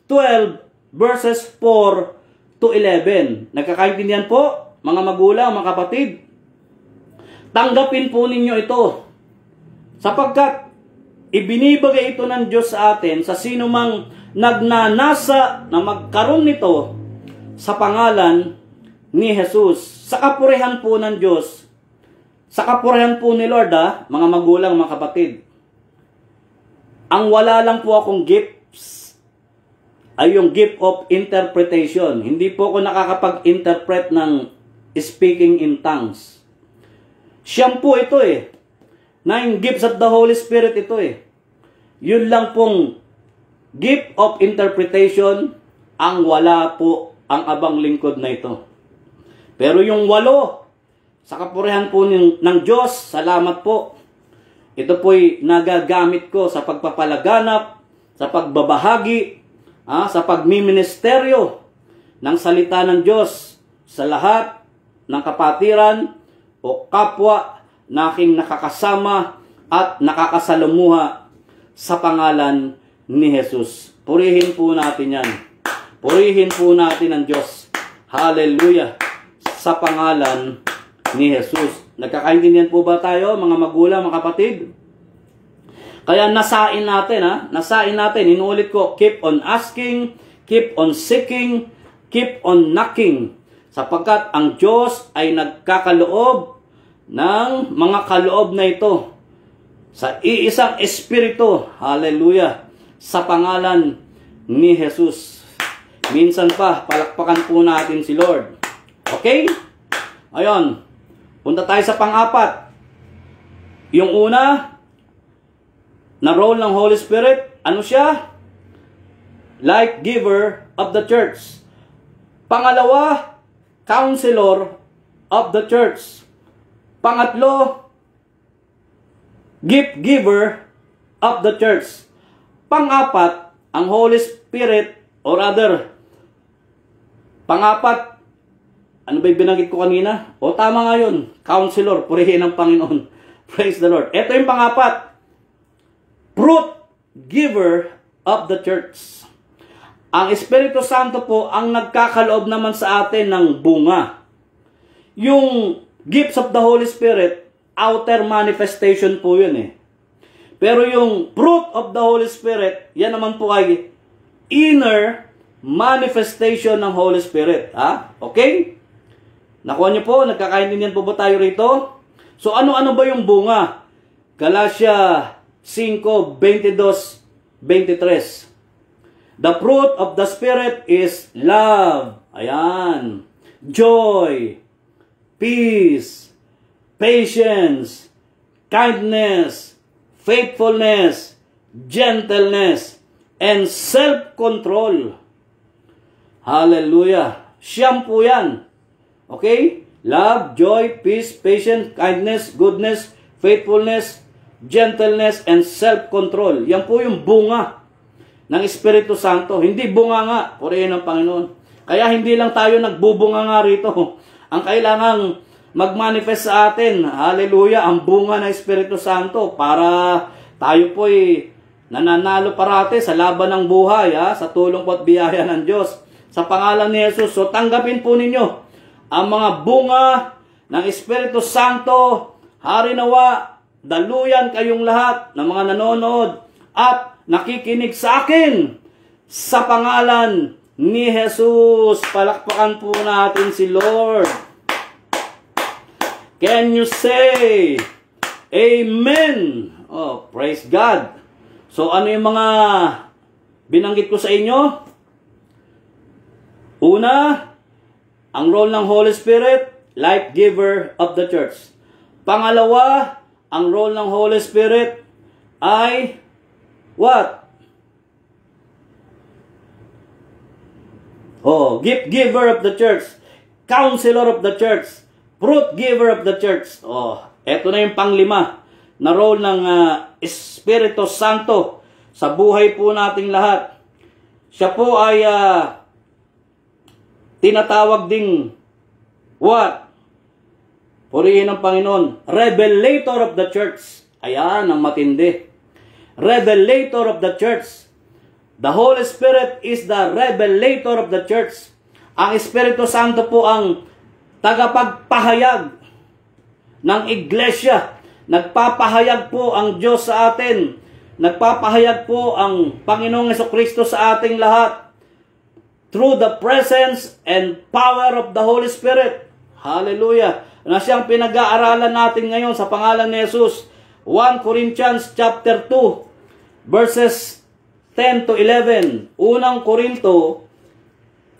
12 verses 4 to 11. Nagkakaintindihan po, mga magulang, mga kapatid? Tanggapin po ninyo ito. Sapagkat ibinibigay ito ng Diyos sa atin sa sino mang nagnanasa na magkaroon nito sa pangalan ni Jesus. Sa kapurihan po ng Diyos, sa kapurihan po ni Lord, mga magulang, mga kapatid. Ang wala lang po akong gifts ay yung gift of interpretation. Hindi po ako nakakapag-interpret ng speaking in tongues. Siyam po ito 9 gifts of the Holy Spirit ito Yun lang pong gift of interpretation ang wala po ang abang lingkod na ito. Pero yung 8, sa kapurihan po ng Diyos, salamat po. Ito po'y nagagamit ko sa pagpapalaganap, sa pagbabahagi, sa pagmiministeryo ng salita ng Diyos sa lahat ng kapatiran o kapwa na aking nakakasama at nakakasalamuha sa pangalan ni Jesus. Purihin po natin yan. Purihin po natin ang Diyos. Hallelujah! Sa pangalan ni Jesus. Nagkakaintindihan po ba tayo, mga magulang, mga kapatid? Kaya nasain natin, nasain natin. Inuulit ko, keep on asking, keep on seeking, keep on knocking. Sapagkat ang Diyos ay nagkakaloob ng mga kaloob na ito sa iisang Espiritu. Hallelujah! Sa pangalan ni Jesus. Minsan pa, palakpakan po natin si Lord. Okay? Ayon. Punta tayo sa pang-4. Yung una, na role ng Holy Spirit, ano siya? Life giver of the church. Pangalawa, counselor of the church. Pangatlo, gift giver of the church. Pang-4, ang Holy Spirit, or rather, pang-4, ano ba yung binanggit ko kanina? Tama nga yun. Counselor, purihin ng Panginoon. Praise the Lord. Ito yung pang-4. Fruit giver of the church. Ang Espiritu Santo po ang nagkakaloob naman sa atin ng bunga. Yung gifts of the Holy Spirit, outer manifestation po yun Pero yung fruit of the Holy Spirit, yan naman po ay inner manifestation ng Holy Spirit. Okay? Nakuha niyo po, nagkakaintindihan po ba tayo rito? So ano-ano ba yung bunga? Galatia 5:22-23. The fruit of the Spirit is love. Ayan. Joy, peace, patience, kindness, faithfulness, gentleness, and self-control. Hallelujah. Siyam po yan. Okay? Love, joy, peace, patience, kindness, goodness, faithfulness, gentleness, and self-control. Yan po yung bunga ng Espiritu Santo. Hindi bunga nga, purihin ng Panginoon. Kaya hindi lang tayo nagbubunga nga rito. Ang kailangang mag-manifest sa atin, hallelujah, ang bunga ng Espiritu Santo para tayo po'y nananalo parate sa laban ng buhay, sa tulong po at biyaya ng Diyos. Sa pangalan ni Jesus, so tanggapin po ninyo ang mga bunga ng Espiritu Santo. Harinawa, daluyan kayong lahat ng mga nanonood at nakikinig sa akin sa pangalan ni Jesus. Palakpakan po natin si Lord. Can you say Amen? Oh, praise God. So ano yung mga binanggit ko sa inyo? Una, ang role ng Holy Spirit, life giver of the church. Pangalawa, ang role ng Holy Spirit ay what? Oh, gift giver of the church, counselor of the church, fruit giver of the church. Oh, eto na yung panglima na role ng Espiritu Santo sa buhay po nating lahat. Siya po ay tinatawag ding what? Purihin ng Panginoon. Revelator of the church. Ayan, ang matindi. Revelator of the church. The Holy Spirit is the revelator of the church. Ang Espiritu Santo po ang tagapagpahayag ng iglesia. Nagpapahayag po ang Diyos sa atin. Nagpapahayag po ang Panginoong Jesucristo sa ating lahat. Through the presence and power of the Holy Spirit. Hallelujah. Na siyang pinag-aaralan natin ngayon sa pangalan ni Jesus. 1 Corinthians chapter 2 verses 10 to 11. Unang Korinto,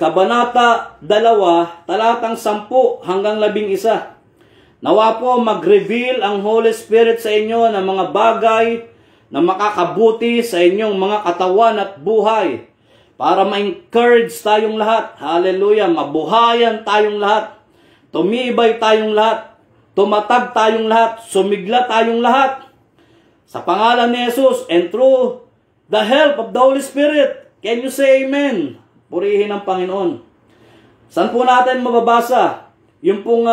Kabanata 2, talatang 10 hanggang 11. Nawa po mag-reveal ang Holy Spirit sa inyo ng mga bagay na makakabuti sa inyong mga katawan at buhay. Para ma-encourage tayong lahat. Hallelujah. Mabuhayan tayong lahat. Tumibay tayong lahat. Tumatag tayong lahat. Sumigla tayong lahat. Sa pangalan ni Jesus and through the help of the Holy Spirit. Can you say amen? Purihin ang Panginoon. Saan po natin mababasa? Yung pong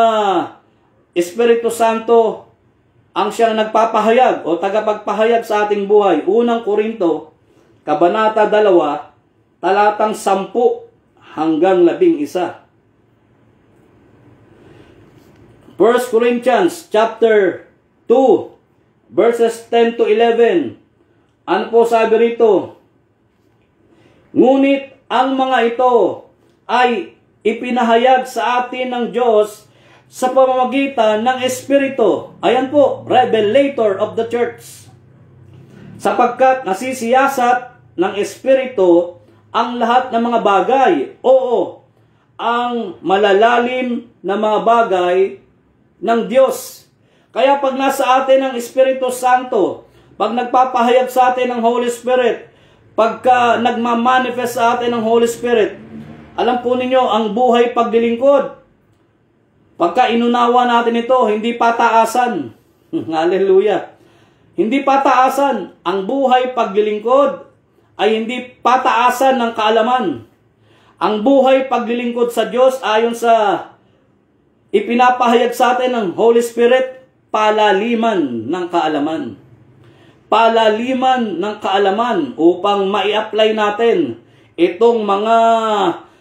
Espiritu Santo ang siyang nagpapahayag o tagapagpahayag sa ating buhay. Unang Korinto, Kabanata 2, talatang 10 hanggang 11. 1 Corinthians chapter 2 verses 10 to 11. Ano po sabi rito? Ngunit ang mga ito ay ipinahayag sa atin ng Diyos sa pamamagitan ng Espiritu. Ayan po, revelator of the church. Sapagkat nasisiyasat ng Espiritu ang lahat ng mga bagay. Oo, ang malalalim na mga bagay ng Diyos. Kaya pag nasa atin ang Espiritu Santo, pag nagpapahayag sa atin ng Holy Spirit, pagka nagmamanifest sa atin ng Holy Spirit, alam po ninyo, ang buhay paglilingkod, pagka inunawa natin ito, hindi pataasan. Hallelujah. Hindi pataasan. Ang buhay paglilingkod ay hindi pataasan ng kaalaman. Ang buhay paglilingkod sa Diyos ayon sa ipinapahayag sa atin ng Holy Spirit, palaliman ng kaalaman. Palaliman ng kaalaman upang mai-apply natin itong mga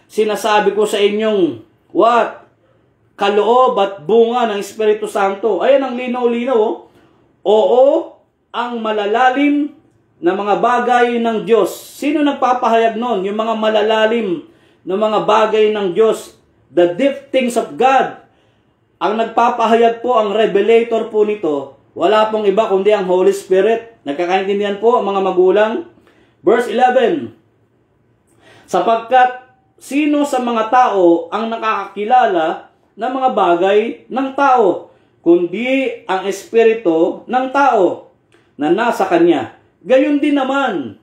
sinasabi ko sa inyong what? Kaloob at bunga ng Espiritu Santo. Ayan ang linaw-linaw. Oo, ang malalalim na mga bagay ng Diyos. Sino nagpapahayag nun? Yung mga malalalim na mga bagay ng Diyos. The deep things of God. Ang nagpapahayag po, ang revelator po nito, wala pong iba kundi ang Holy Spirit. Nagkakaintindihan po mga magulang. Verse 11. Sapagkat sino sa mga tao ang nakakakilala ng mga bagay ng tao, kundi ang Espiritu ng tao na nasa kanya. Gayon din naman,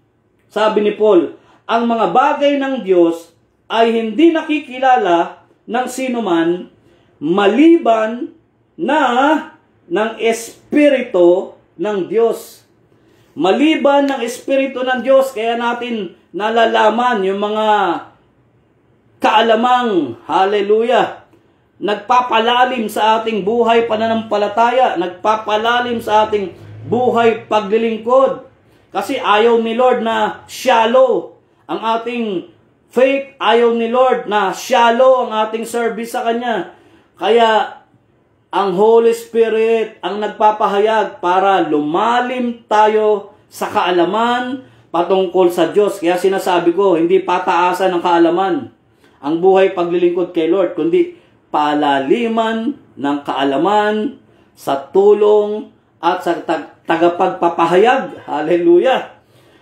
sabi ni Paul, ang mga bagay ng Diyos ay hindi nakikilala ng sinuman maliban na ng Espiritu ng Diyos. Maliban ng Espiritu ng Diyos, kaya natin nalalaman yung mga kaalamang, hallelujah, nagpapalalim sa ating buhay pananampalataya, nagpapalalim sa ating buhay paglilingkod. Kasi ayaw ni Lord na shallow ang ating faith, ayaw ni Lord na shallow ang ating service sa Kanya. Kaya ang Holy Spirit ang nagpapahayag para lumalim tayo sa kaalaman patungkol sa Diyos. Kaya sinasabi ko, hindi pataasan ng kaalaman ang buhay paglilingkod kay Lord, kundi palaliman ng kaalaman sa tulong at sa tagapagpapahayag. Hallelujah!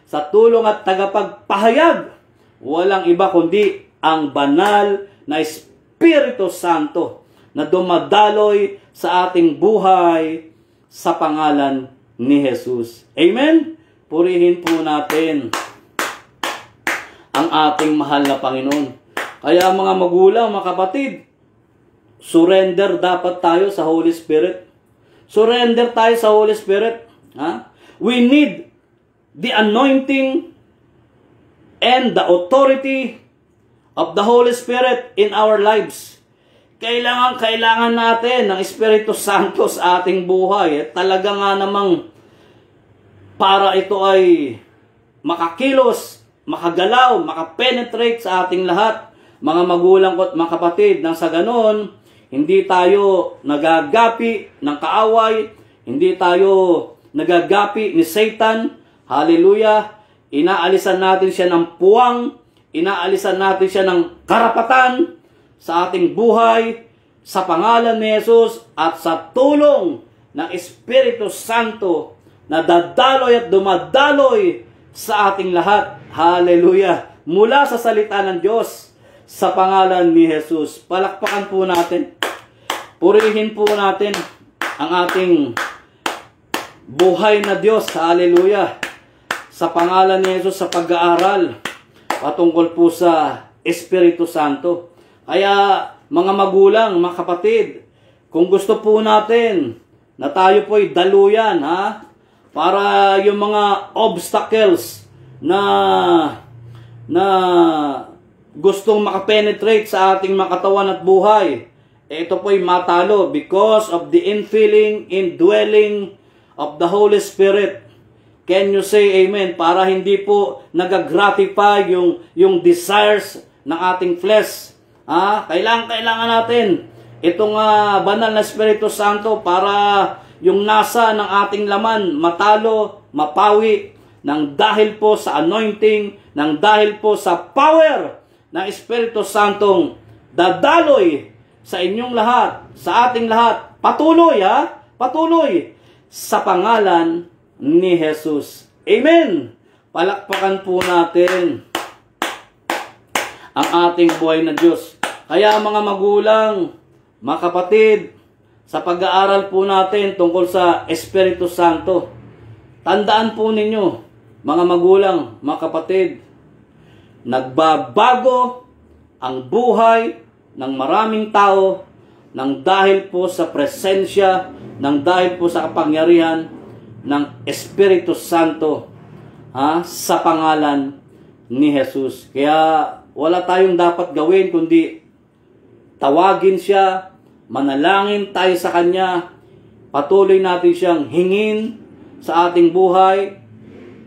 Sa tulong at tagapagpahayag, walang iba kundi ang banal na Espiritu Santo na dumadaloy sa ating buhay sa pangalan ni Jesus. Amen? Purihin po natin ang ating mahal na Panginoon. Kaya mga magulang, mga kapatid, surrender dapat tayo sa Holy Spirit. Surrender tayo sa Holy Spirit. We need the anointing and the authority of the Holy Spirit in our lives. Kailangan natin ng Espiritu Santo sa ating buhay. Talaga nga namang para ito ay makakilos, makagalaw, makapenetrate sa ating lahat. Mga magulang ko at mga kapatid, nang sa ganon, hindi tayo nagagapi ng kaaway, hindi tayo nagagapi ni Satan. Hallelujah! Inaalisan natin siya ng puwang, inaalisan natin siya ng karapatan sa ating buhay, sa pangalan ni Jesus at sa tulong ng Espiritu Santo na dadaloy at dumadaloy sa ating lahat. Hallelujah! Mula sa salita ng Diyos, sa pangalan ni Jesus. Palakpakan po natin. Purihin po natin ang ating buhay na Diyos. Hallelujah! Sa pangalan ni Jesus, sa pag-aaral patungkol po sa Espiritu Santo. Kaya mga magulang, mga kapatid, kung gusto po natin na tayo po'y daluyan, para yung mga obstacles na gustong makapenetrate sa ating makatawan at buhay, ito po'y matalo because of the infilling, indwelling of the Holy Spirit. Can you say amen? Para hindi po nagagratify yung desires ng ating flesh. Kailangan natin itong banal na Espiritu Santo para yung nasa ng ating laman matalo, mapawi, nang dahil po sa anointing, nang dahil po sa power ng Espiritu Santong dadaloy sa inyong lahat, sa ating lahat, patuloy sa pangalan ni Jesus. Amen! Palakpakan po natin ang ating buhay na Diyos. Kaya mga magulang, mga kapatid, sa pag-aaral po natin tungkol sa Espiritu Santo, tandaan po ninyo, mga magulang, mga kapatid, nagbabago ang buhay ng maraming tao nang dahil po sa presensya, nang dahil po sa kapangyarihan ng Espiritu Santo sa pangalan ni Jesus. Kaya wala tayong dapat gawin kundi tawagin siya, manalangin tayo sa Kanya, patuloy natin siyang hingin sa ating buhay,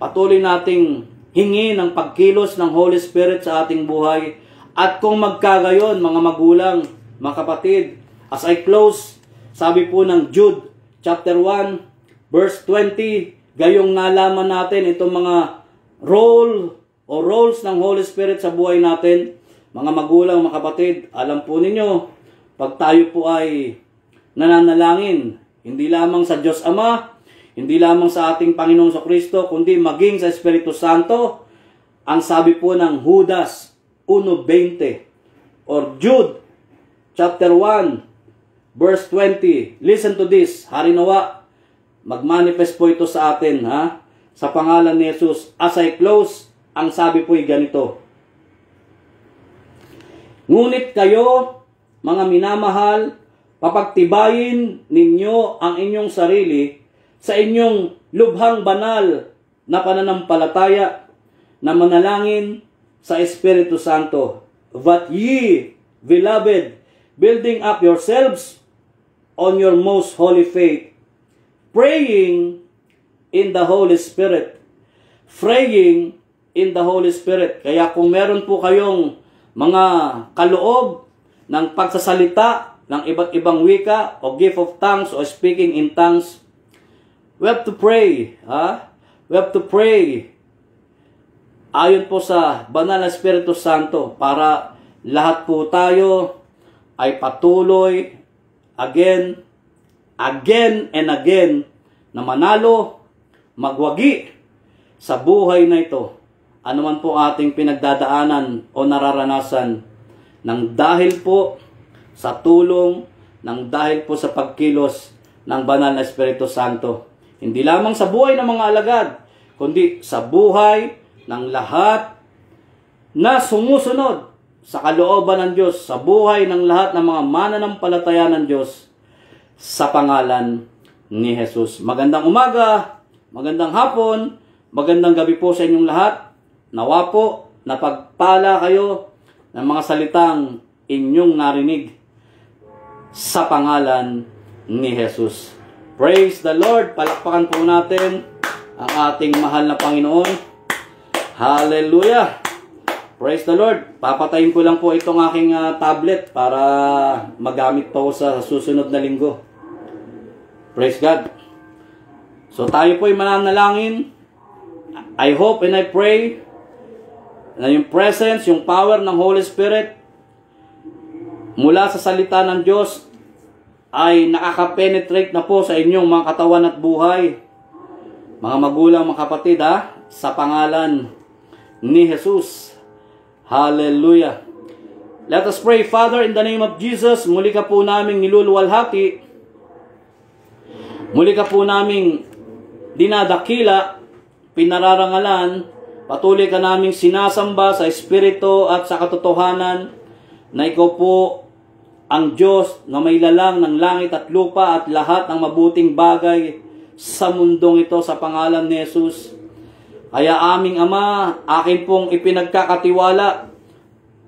patuloy nating hingin ang pagkilos ng Holy Spirit sa ating buhay. At kung magkagayon, mga magulang, mga kapatid, as I close, sabi po ng Jude, chapter 1, verse 20, gayong nalaman natin itong mga role o roles ng Holy Spirit sa buhay natin. Mga magulang, mga kapatid, alam po ninyo, pag tayo po ay nananalangin, hindi lamang sa Diyos Ama, hindi lamang sa ating Panginoong Kristo, kundi maging sa Espiritu Santo, ang sabi po ng Judas 1:20 or Jude chapter 1 verse 20. Listen to this. Harinawa, magmanifest po ito sa atin, sa pangalan ni Jesus. As I close, ang sabi po ay ganito. Ngunit kayo, mga minamahal, papagtibayin ninyo ang inyong sarili sa inyong lubhang banal na pananampalataya na manalangin sa Espiritu Santo. But ye, beloved, building up yourselves on your most holy faith, praying in the Holy Spirit. Praying in the Holy Spirit. Kaya kung meron po kayong mga kaloob ng pagsasalita ng iba't ibang wika o gift of tongues o speaking in tongues, we have to pray. We have to pray ayon po sa Banal na Espiritu Santo para lahat po tayo ay patuloy again and again na manalo, magwagi sa buhay na ito. Ano man po ating pinagdadaanan o nararanasan, nang dahil po sa tulong, nang dahil po sa pagkilos ng Banal na Espiritu Santo. Hindi lamang sa buhay ng mga alagad, kundi sa buhay ng lahat na sumusunod sa kalooban ng Diyos, sa buhay ng lahat ng mga mananampalataya ng Diyos sa pangalan ni Jesus. Magandang umaga, magandang hapon, magandang gabi po sa inyong lahat. Nawa po na pagpala kayo ng mga salitang inyong narinig sa pangalan ni Jesus. Praise the Lord! Palakpakan po natin ang ating mahal na Panginoon. Hallelujah! Praise the Lord! Papatayin ko lang po itong aking tablet para magamit po sa susunod na linggo. Praise God! So tayo po ay mananalangin. I hope and I pray na yung presence, yung power ng Holy Spirit mula sa salita ng Diyos ay nakaka-penetrate na po sa inyong mga katawan at buhay. Mga magulang, mga kapatid, sa pangalan ni Jesus. Hallelujah. Let us pray. Father, in the name of Jesus, muli ka po naming niluluwalhati. Muli ka po naming dinadakila, pinararangalan, patuloy ka naming sinasamba sa Espiritu at sa katotohanan na ikaw po ang Diyos na may lalang ng langit at lupa at lahat ng mabuting bagay sa mundong ito sa pangalan ni Jesus. Kaya aming Ama, akin pong ipinagkakatiwala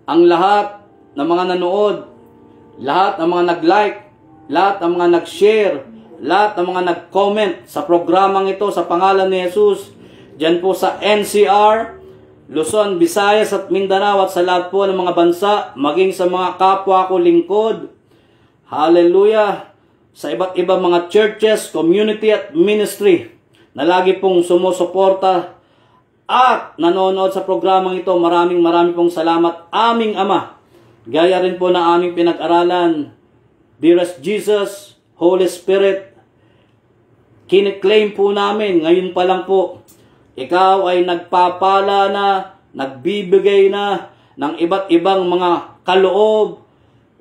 ang lahat ng mga nanood, lahat ng mga nag-like, lahat ng mga nag-share, lahat ng mga nag-comment sa programang ito sa pangalan ni Jesus. Diyan po sa NCR, Luzon, Visayas at Mindanao at sa lahat po ng mga bansa, maging sa mga kapwa ko lingkod. Hallelujah! Sa iba't ibang mga churches, community at ministry na lagi pong sumusuporta at nanonood sa programang ito, maraming pong salamat aming Ama. Gaya rin po na aming pinag-aralan, Dearest Jesus, Holy Spirit, kiniklaim po namin ngayon pa lang po, ikaw ay nagpapala na, nagbibigay na ng iba't ibang mga kaloob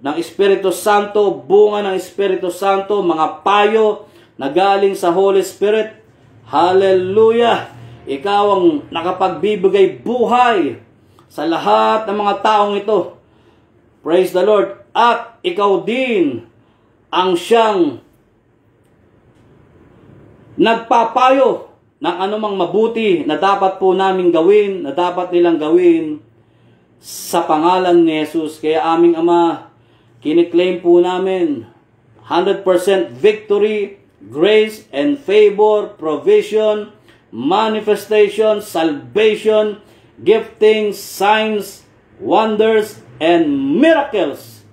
ng Espiritu Santo, bunga ng Espiritu Santo, mga payo na galing sa Holy Spirit. Hallelujah! Ikaw ang nakapagbibigay buhay sa lahat ng mga taong ito. Praise the Lord! At ikaw din ang siyang nagpapayo ng anumang mabuti na dapat po namin gawin, na dapat nilang gawin sa pangalan ni Jesus. Kaya aming Ama, kiniklaim po namin 100% victory, grace and favor, provision, manifestation, salvation, giftings, signs, wonders, and miracles.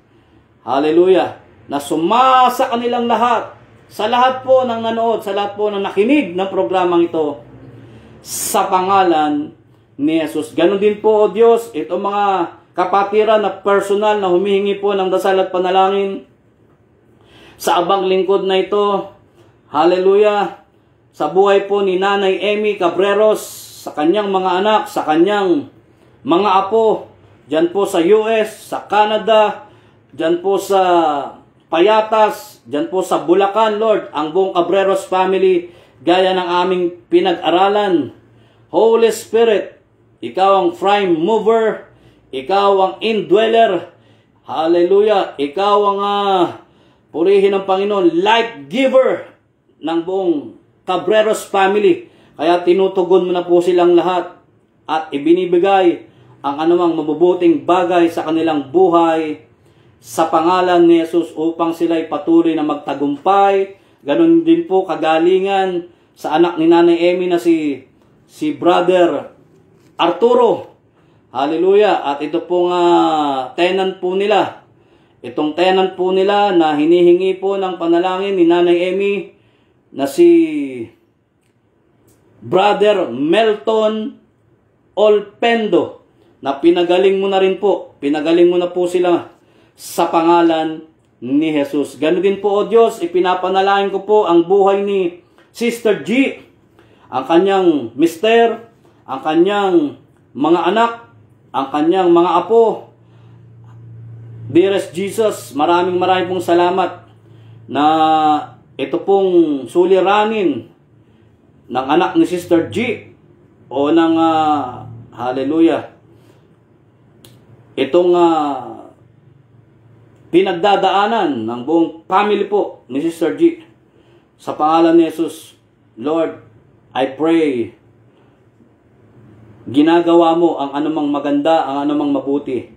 Hallelujah! Na sumasa kanilang lahat, sa lahat po ng nanood, sa lahat po ng nakinig ng programang ito, sa pangalan ni Jesus. Ganon din po, O Diyos, itong mga kapatiran na personal na humihingi po ng dasal at panalangin sa abang lingkod na ito. Hallelujah! Sa buhay po ni Nanay Emmy Cabreros, sa kanyang mga anak, sa kanyang mga apo, dyan po sa US, sa Canada, dyan po sa Payatas, dyan po sa Bulacan, Lord, ang buong Cabreros family, gaya ng aming pinag-aralan. Holy Spirit, ikaw ang prime mover, ikaw ang indweller, Hallelujah. Ikaw ang purihin ng Panginoon, life giver ng buong Cabreros family. Kaya tinutugon mo na po silang lahat at ibinibigay ang anumang mabubuting bagay sa kanilang buhay sa pangalan ni Jesus upang sila'y patuloy na magtagumpay. Ganon din po kagalingan sa anak ni Nanay Emmy na si Brother Arturo. Hallelujah. At ito pong tenant po nila. Itong tenant po nila na hinihingi po ng panalangin ni Nanay Emmy na si Brother Melton Olpendo, na pinagaling mo na rin po. Pinagaling mo na po sila sa pangalan ni Jesus. Ganun din po, O Diyos, ipinapanalangin ko po ang buhay ni Sister G, ang kanyang mister, ang kanyang mga anak, ang kanyang mga apo. Dearest Jesus, maraming pong salamat na ito pong suliranin ng anak ni Sister G o ng hallelujah, itong pinagdadaanan ng buong family po ni Sister G. Sa pangalan ni Jesus, Lord, I pray, ginagawa mo ang anumang maganda, ang anumang mabuti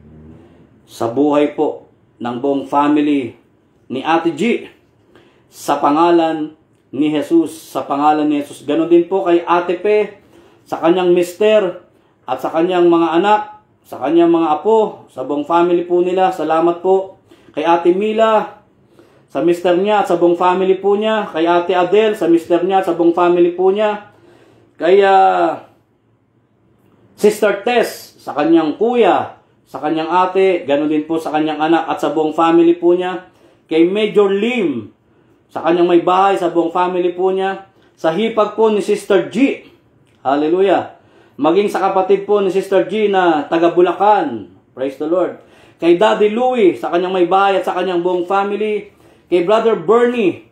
sa buhay po ng buong family ni Ate G. Sa pangalan ni Jesus, sa pangalan ni Jesus. Ganon din po kay Ate Pe, sa kanyang mister, at sa kanyang mga anak, sa kanyang mga apo, sa buong family po nila. Salamat po kay Ate Mila, sa mister niya at sa buong family po niya. Kay Ate Adele, sa mister niya at sa buong family po niya. Kay Sister Tess, sa kanyang kuya, sa kanyang ate, ganoon din po sa kanyang anak at sa buong family po niya. Kay Major Lim, sa kanyang may bahay, sa buong family po niya. Sa hipag po ni Sister G, hallelujah, maging sa kapatid po ni Sister G na taga Bulacan, praise the Lord. Kay Daddy Louie, sa kanyang may bahay at sa kanyang buong family. Kay Brother Bernie,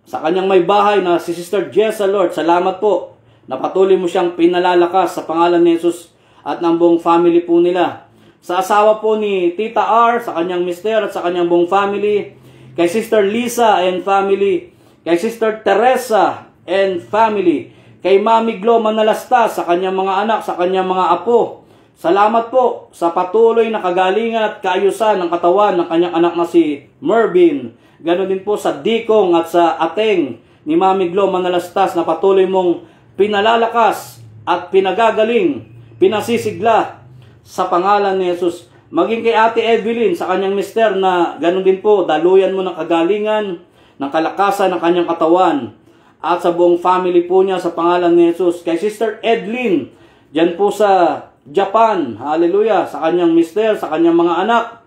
sa kanyang may bahay na si Sister Jessa, Lord, salamat po na patuloy mo siyang pinalalakas sa pangalan ni Jesus at ng buong family po nila. Sa asawa po ni Tita R, sa kanyang mister at sa kanyang buong family. Kay Sister Lisa and family. Kay Sister Teresa and family. Kay Mami Glo Manalastas, sa kanyang mga anak, sa kanyang mga apo. Salamat po sa patuloy na kagalingan at kaayusan ng katawan ng kanyang anak na si Mervin. Ganon din po sa Dikong at sa Ateng ni Mami Glo Manalastas na patuloy mong pinalalakas at pinagagaling, pinasisigla sa pangalan ni Jesus. Maging kay Ate Evelyn, sa kanyang mister na ganon din po, daluyan mo ng kagalingan, ng kalakasan ng kanyang katawan. At sa buong family po niya sa pangalan ni Jesus. Kay Sister Edlyn, dyan po sa Japan, hallelujah, sa kanyang mister, sa kanyang mga anak.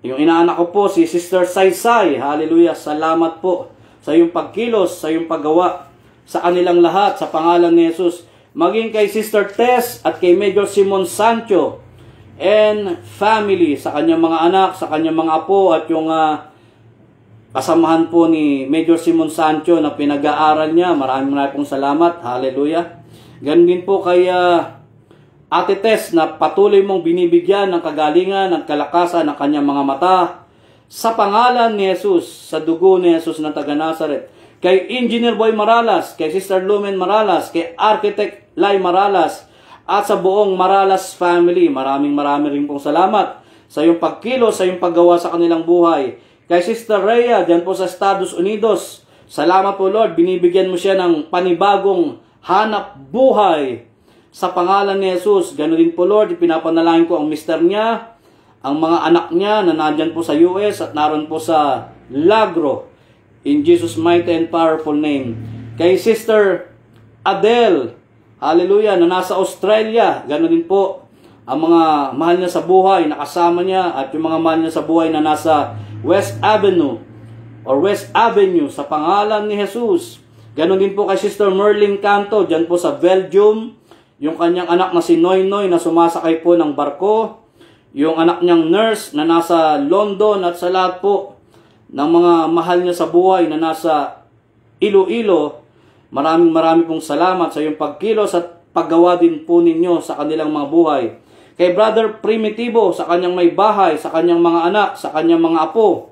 Yung inaanak ko po, si Sister Saysay, hallelujah, salamat po sa iyong pagkilos, sa iyong paggawa, sa kanilang lahat, sa pangalan ni Jesus. Maging kay Sister Tess at kay Major Simon Sancho and family, sa kanyang mga anak, sa kanyang mga apo, at yung kasamahan po ni Major Simon Sancho na pinag-aaral niya. Maraming pong salamat. Hallelujah. Ganun din po kay Ate Tess na patuloy mong binibigyan ng kagalingan at kalakasan ng kanyang mga mata sa pangalan ni Jesus, sa dugo ni Jesus na taga Nazaret. Kay Engineer Boy Maralas, kay Sister Lumen Maralas, kay Architect Lai Maralas, at sa buong Maralas family. Maraming rin pong salamat sa iyong pagkilos, sa iyong paggawa sa kanilang buhay. Kay Sister Rhea, dyan po sa Estados Unidos, salamat po Lord, binibigyan mo siya ng panibagong hanap buhay sa pangalan ni Jesus. Ganoon din po Lord, ipinapanalangin ko ang mister niya, ang mga anak niya na nandyan po sa US at naroon po sa Lagro. In Jesus' mighty and powerful name. Kay Sister Adele, hallelujah, na nasa Australia, ganoon din po ang mga mahal niya sa buhay, nakasama niya, at yung mga mahal niya sa buhay na nasa West Avenue sa pangalan ni Jesus. Ganon din po kay Sister Merlin Canto, dyan po sa Belgium, yung kanyang anak na si Noy Noy na sumasakay po ng barko, yung anak niyang nurse na nasa London, at sa lahat po ng mga mahal niya sa buhay na nasa Iloilo. Maraming pong salamat sa iyong pagkilos at paggawa din po ninyo sa kanilang mga buhay. Kay Brother Primitivo, sa kanyang may bahay, sa kanyang mga anak, sa kanyang mga apo.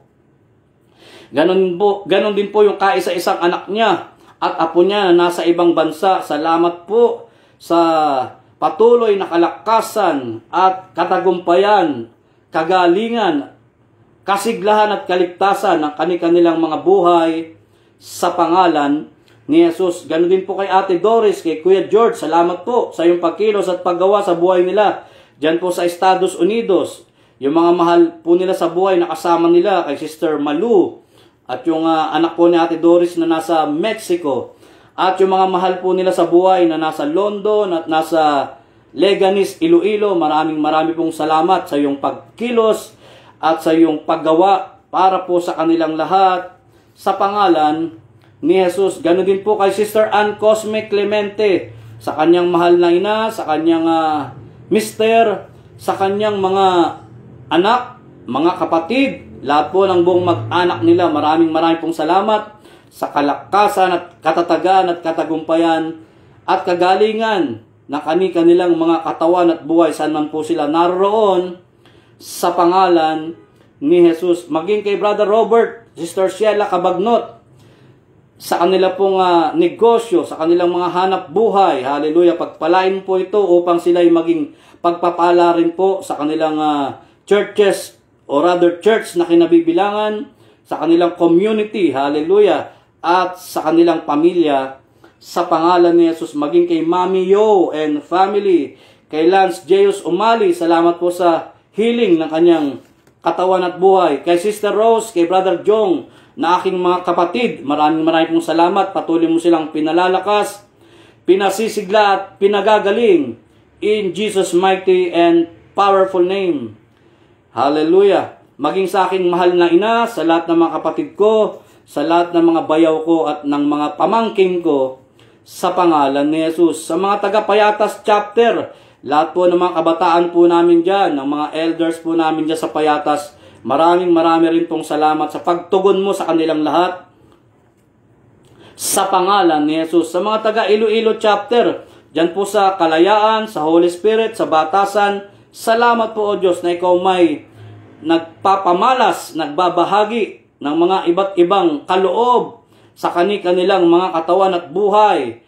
Ganon din po yung kaisa-isang anak niya at apo niya na nasa ibang bansa. Salamat po sa patuloy na kalakasan at katagumpayan, kagalingan, kasiglahan at kaligtasan ng kanilang mga buhay sa pangalan ni Jesus. Ganon din po kay Ate Doris, kay Kuya George, salamat po sa iyong pagkilos at paggawa sa buhay nila diyan po sa Estados Unidos. Yung mga mahal po nila sa buhay na kasama nila kay Sister Malu, at yung anak po ni Ate Doris na nasa Mexico, at yung mga mahal po nila sa buhay na nasa London at nasa Leganis, Iloilo. Maraming pong salamat sa iyong pagkilos at sa iyong paggawa para po sa kanilang lahat sa pangalan ni Jesus. Ganoon din po kay Sister Ann Cosme Clemente, sa kanyang mahal na ina, sa kanyang mister, sa kanyang mga anak, mga kapatid, lahat po ng buong mag-anak nila. Maraming pong salamat sa kalakasan at katatagan at katagumpayan at kagalingan na kanilang mga katawan at buhay saan man po sila naroon sa pangalan ni Jesus. Maging kay Brother Robert, Sister Sheila Cabagnot, sa kanila pong negosyo, sa kanilang mga hanap buhay. Hallelujah. Pagpalain po ito upang sila ay maging pagpapala rin po sa kanilang churches, or rather church na kinabibilangan, sa kanilang community. Hallelujah. At sa kanilang pamilya sa pangalan ni Jesus. Maging kay Mami Yo and family, kay Lance Jeus Umali, salamat po sa healing ng kanyang katawan at buhay. Kay Sister Rose, kay Brother Jong, na aking mga kapatid, maraming pong salamat. Patuloy mo silang pinalalakas, pinasisigla at pinagagaling in Jesus' mighty and powerful name. Hallelujah. Maging sa aking mahal na ina, sa lahat ng mga kapatid ko, sa lahat ng mga bayaw ko at ng mga pamangking ko, sa pangalan ni Jesus. Sa mga taga-Payatas chapter, lahat po ng mga kabataan po namin dyan, ng mga elders po namin dyan sa Payatas, marami rin pong salamat sa pagtugon mo sa kanilang lahat sa pangalan ni Jesus. Sa mga taga Iloilo chapter, dyan po sa Kalayaan, sa Holy Spirit, sa Batasan, salamat po o Diyos na ikaw may nagpapamalas, nagbabahagi ng mga iba't ibang kaloob sa kanilang mga katawan at buhay.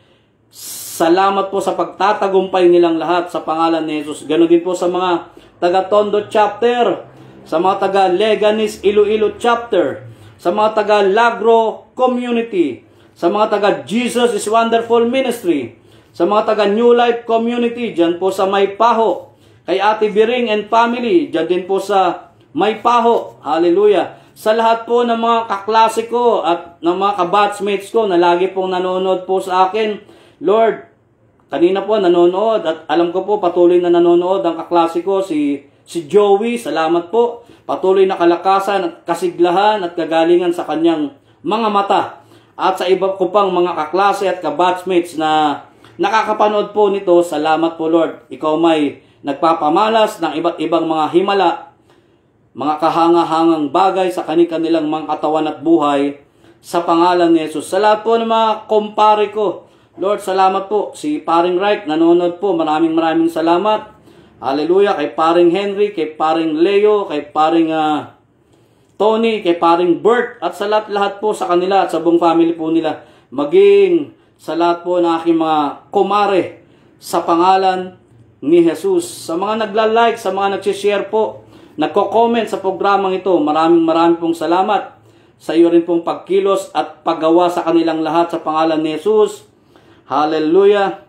Salamat po sa pagtatagumpay nilang lahat sa pangalan ni Jesus. Ganon din po sa mga taga Tondo chapter, sa mga taga Leganis, Iloilo chapter, sa mga taga Lagro community, sa mga taga Jesus is Wonderful Ministry, sa mga taga New Life community, dyan po sa Maypaho, kay Ate Biring and family, dyan din po sa Maypaho. Hallelujah. Sa lahat po ng mga kaklase ko at ng mga kabatchmates ko na lagi pong nanonood po sa akin, Lord, kanina po nanonood at alam ko po patuloy na nanonood ang kaklase ko, si Joey. Salamat po. Patuloy na kalakasan at kasiglahan at kagalingan sa kanyang mga mata. At sa iba ko pang mga kaklase at kabatchmates na nakakapanood po nito, salamat po Lord. Ikaw may nagpapamalas ng iba't ibang mga himala, mga kahanga-hangang bagay sa kanilang mga katawan at buhay sa pangalan ni Jesus. Sa lahat po ng mga kumpare ko, Lord, salamat po. Si Paring Wright, nanonood po. Maraming salamat. Hallelujah. Kay Paring Henry, kay Paring Leo, kay Paring Tony, kay Paring Bert, at sa lahat po sa kanila at sa buong family po nila. Maging sa lahat po ng aking mga kumare sa pangalan ni Jesus. Sa mga nagla-like, sa mga nagsishare po, nagko-comment sa programang ito, maraming pong salamat sa iyo rin pong pagkilos at paggawa sa kanilang lahat sa pangalan ni Jesus. Hallelujah.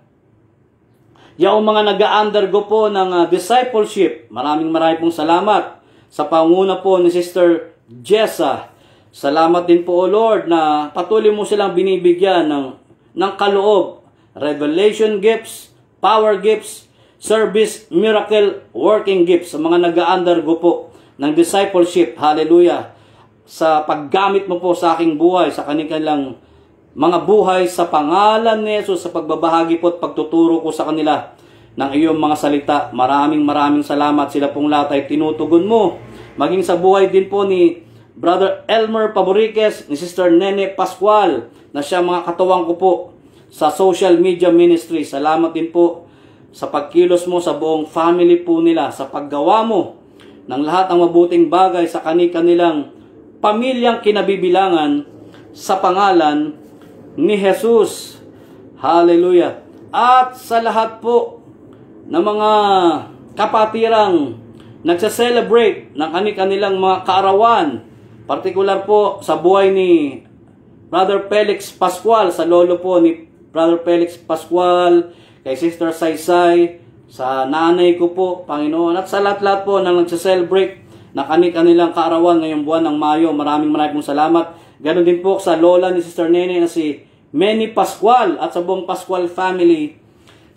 Yung mga nag-undergo po ng discipleship, maraming pong salamat sa panguna po ni Sister Jessa. Salamat din po o Lord na patuloy mo silang binibigyan ng kaloob, revelation gifts, power gifts, service, miracle, working gifts sa mga nag-undergo po ng discipleship. Hallelujah. Sa paggamit mo po sa aking buhay, sa kanilang mga buhay sa pangalan ni Jesus, sa pagbabahagi po at pagtuturo ko sa kanila ng iyong mga salita. Maraming salamat. Sila pong lahat ay tinutugon mo. Maging sa buhay din po ni Brother Elmer Paboriques, ni Sister Nene Pascual, na siya mga katuwang ko po sa social media ministry. Salamat din po sa pagkilos mo sa buong family po nila, sa paggawa mo ng lahat ng mabuting bagay sa kanilang pamilyang kinabibilangan sa pangalan ni Jesus. Hallelujah. At sa lahat po ng mga kapatirang nagsa-celebrate ng kanilang mga kaarawan, partikular po sa buhay ni Brother Felix Pascual, sa lolo po ni Brother Felix Pascual, kay Sister Saysay, sa nanay ko po, Panginoon, at sa lahat-lahat po na nagsa-celebrate na kanilang kaarawan ngayong buwan ng Mayo. Maraming pong salamat. Ganon din po sa lola ni Sister Nene na si Manny Pascual at sa buong Pascual family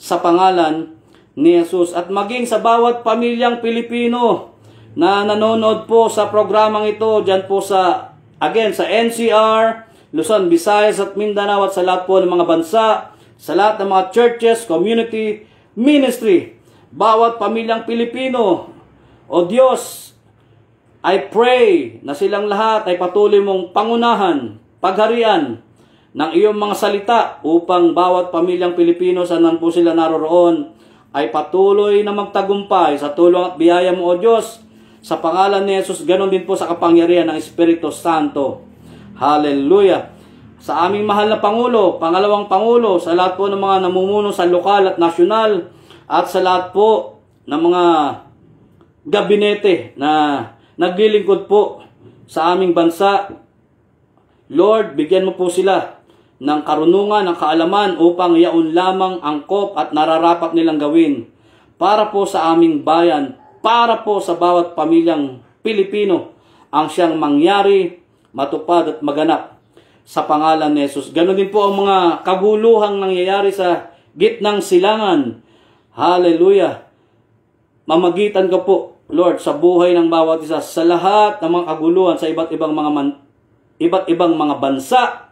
sa pangalan ni Jesus. At maging sa bawat pamilyang Pilipino na nanonood po sa programang ito, dyan po sa, again, sa NCR, Luzon, Visayas at Mindanao, at sa lahat po ng mga bansa, sa lahat ng mga churches, community, ministry, bawat pamilyang Pilipino, o Diyos, I pray na silang lahat ay patuloy mong pangunahan, pagharian ng iyong mga salita upang bawat pamilyang Pilipino saan po sila naroroon ay patuloy na magtagumpay sa tulong at biyaya mo, O Diyos, sa pangalan ni Jesus. Ganon din po sa kapangyarihan ng Espiritu Santo. Hallelujah. Sa aming mahal na Pangulo, pangalawang Pangulo, sa lahat po ng mga namumuno sa lokal at nasyonal, at sa lahat po ng mga gabinete na naglilingkod po sa aming bansa, Lord, bigyan mo po sila ng karunungan, ng kaalaman upang yaon lamang angkop at nararapat nilang gawin para po sa aming bayan, para po sa bawat pamilyang Pilipino ang siyang mangyari, matupad at maganap sa pangalan ni Jesus. Ganon din po ang mga kaguluhang nangyayari sa gitnang silangan. Hallelujah. Mamagitan ka po, Lord, sa buhay ng bawat isa, sa lahat ng mga kaguluhan sa iba't ibang mga bansa.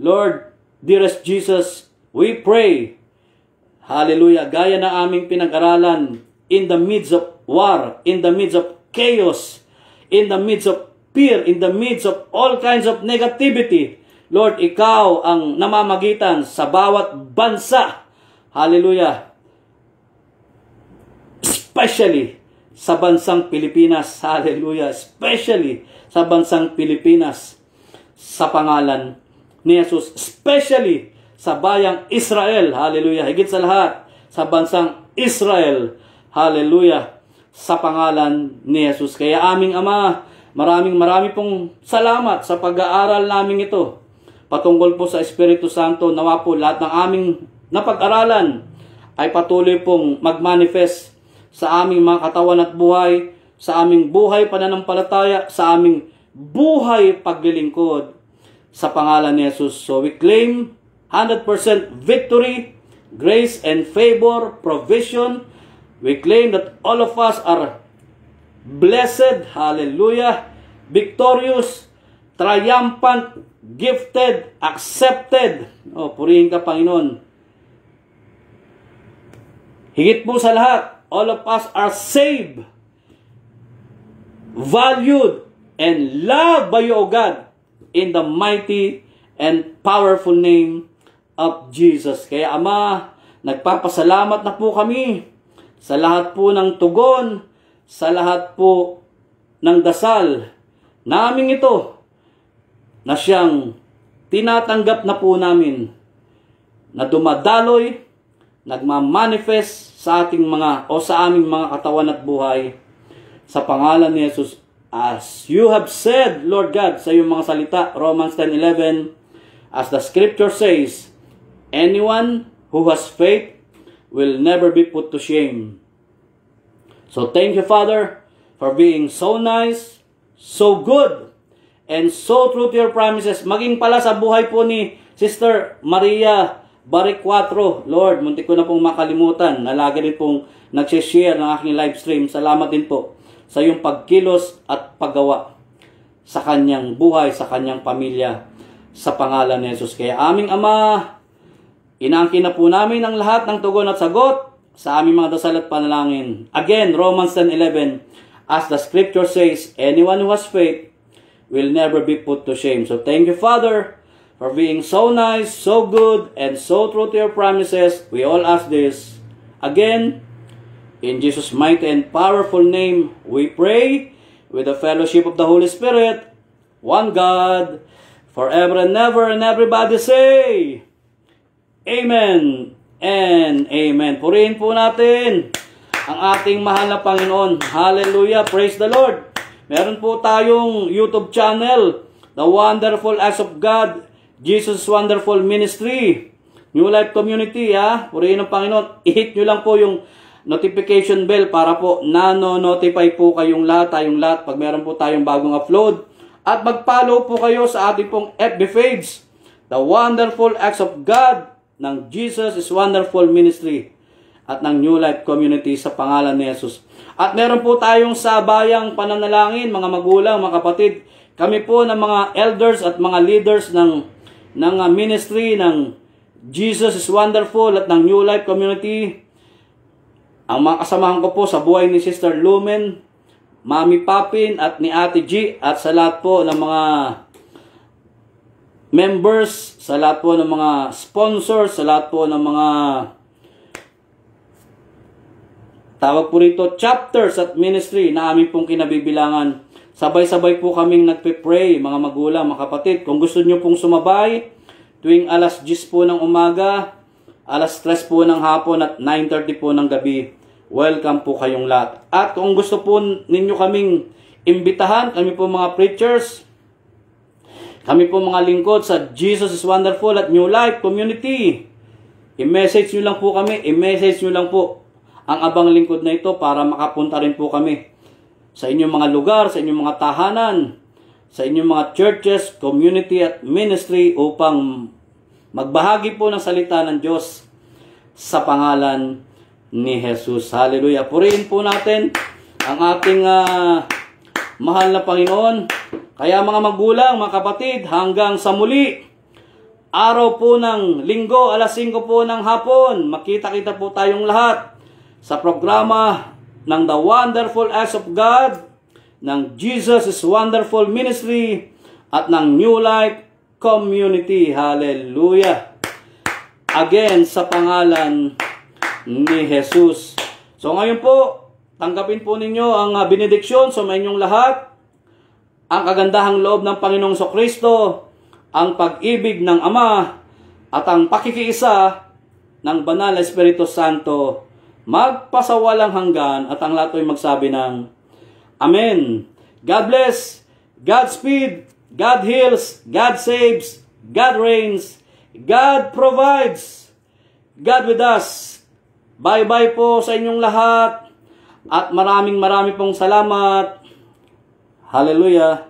Lord, dearest Jesus, we pray, hallelujah, gaya ng aming pinag-aralan, in the midst of war, in the midst of chaos, in the midst of fear, in the midst of all kinds of negativity, Lord, ikaw ang namamagitan sa bawat bansa. Hallelujah. Especially sa bansang Pilipinas. Hallelujah. Especially sa bansang Pilipinas sa pangalan ni Jesus. Especially sa bayang Israel. Hallelujah. Higit sa lahat sa bansang Israel. Hallelujah. Sa pangalan ni Jesus. Kaya aming Ama, maraming pong salamat sa pag-aaral namin ito. Patungkol po sa Espiritu Santo, nawa po lahat ng aming napag-aralan ay patuloy pong mag-manifest sa aming mga katawan at buhay, sa aming buhay pananampalataya, sa aming buhay paglilingkod sa pangalan ni Jesus. So we claim 100% victory, grace and favor, provision. We claim that all of us are blessed, hallelujah, victorious, triumphant, gifted, accepted. Oh, purihin ka, Panginoon. Higit po sa lahat, all of us are saved, valued, and loved by you, O God, in the mighty and powerful name of Jesus. Kaya Ama, nagpapasalamat na po kami sa lahat po ng tugon, sa lahat po ng dasal namin ito, na siyang tinatanggap na po namin, na dumadaloy, nagmamanifest sa ating mga o sa aming mga katawan at buhay sa pangalan ni Jesus. As you have said, Lord God, sa iyong mga salita, Romans 10:11, as the scripture says, anyone who has faith will never be put to shame. So thank you, Father, for being so nice, so good, and so true to your promises. Maging pala sa buhay po ni Sister Maria Baricuatro, Lord, muntik ko na pong makalimutan na lagi rin pong nagsishare ng aking live stream. Salamat din po sa iyong pagkilos at paggawa sa kanyang buhay, sa kanyang pamilya, sa pangalan ni Jesus. Kaya aming Ama, inaangkin na po namin ang lahat ng tugon at sagot sa aming mga dasal at panalangin. Again, Romans 10:11, as the scripture says, anyone who has faith will never be put to shame. So thank you, Father, for being so nice, so good, and so true to your promises. We all ask this Again, in Jesus' mighty and powerful name, we pray with the fellowship of the Holy Spirit, one God, forever and ever, and everybody say, Amen and Amen. Purihin po natin ang ating mahal na Panginoon. Hallelujah, praise the Lord. Meron po tayong YouTube channel, The Wonderful Acts of God, Jesus Wonderful Ministry, New Life Community, ha? Purihin ng Panginoon. I-hit nyo lang po yung notification bell para po nano-notify po kayong lahat, tayong lahat, pag meron po tayong bagong upload. At mag-follow po kayo sa ating pong FB page, The Wonderful Acts of God ng Jesus is Wonderful Ministry at ng New Life Community sa pangalan ni Jesus. At meron po tayong sabayang pananalangin, mga magulang, mga kapatid. Kami po ng mga elders at mga leaders ng ministry ng Jesus is Wonderful at ng New Life Community. Ang mga kasamahan ko po sa buhay ni Sister Lumen, Mami Papin at ni Ate G, at sa lahat po ng mga members, sa lahat po ng mga sponsors, sa lahat po ng mga tawag po rito chapters at ministry na aming pong kinabibilangan. Sabay-sabay po kaming nagpe-pray, mga magulang, mga kapatid. Kung gusto nyo pong sumabay, tuwing alas 10 po ng umaga, alas 3 po ng hapon at 9:30 po ng gabi, welcome po kayong lahat. At kung gusto po ninyo kaming imbitahan, kami po mga preachers, kami po mga lingkod sa Jesus is Wonderful at New Life Community, i-message nyo lang po kami, i-message nyo lang po ang abang lingkod na ito para makapunta rin po kami sa inyong mga lugar, sa inyong mga tahanan, sa inyong mga churches, community at ministry upang magbahagi po ng salita ng Diyos sa pangalan ni Jesus. Hallelujah. Purihin po natin ang ating mahal na Panginoon. Kaya mga magulang, mga kapatid, hanggang sa muli, araw po ng linggo, alas 5 po ng hapon, makita-kita po tayong lahat sa programa ng The Wonderful Acts of God, ng Jesus is Wonderful Ministry, at ng New Life Community. Hallelujah. Again, sa pangalan ni Jesus. So ngayon po, tanggapin po ninyo ang benediksyon sa inyong lahat, ang kagandahang loob ng Panginoong Kristo, ang pag-ibig ng Ama, at ang pakikiisa ng Banal na Espiritu Santo, magpasawalang hanggan, at ang lahat ay magsabi ng Amen. God bless, God speed, God heals, God saves, God reigns, God provides, God with us. Bye-bye po sa inyong lahat, at maraming pong salamat. Hallelujah.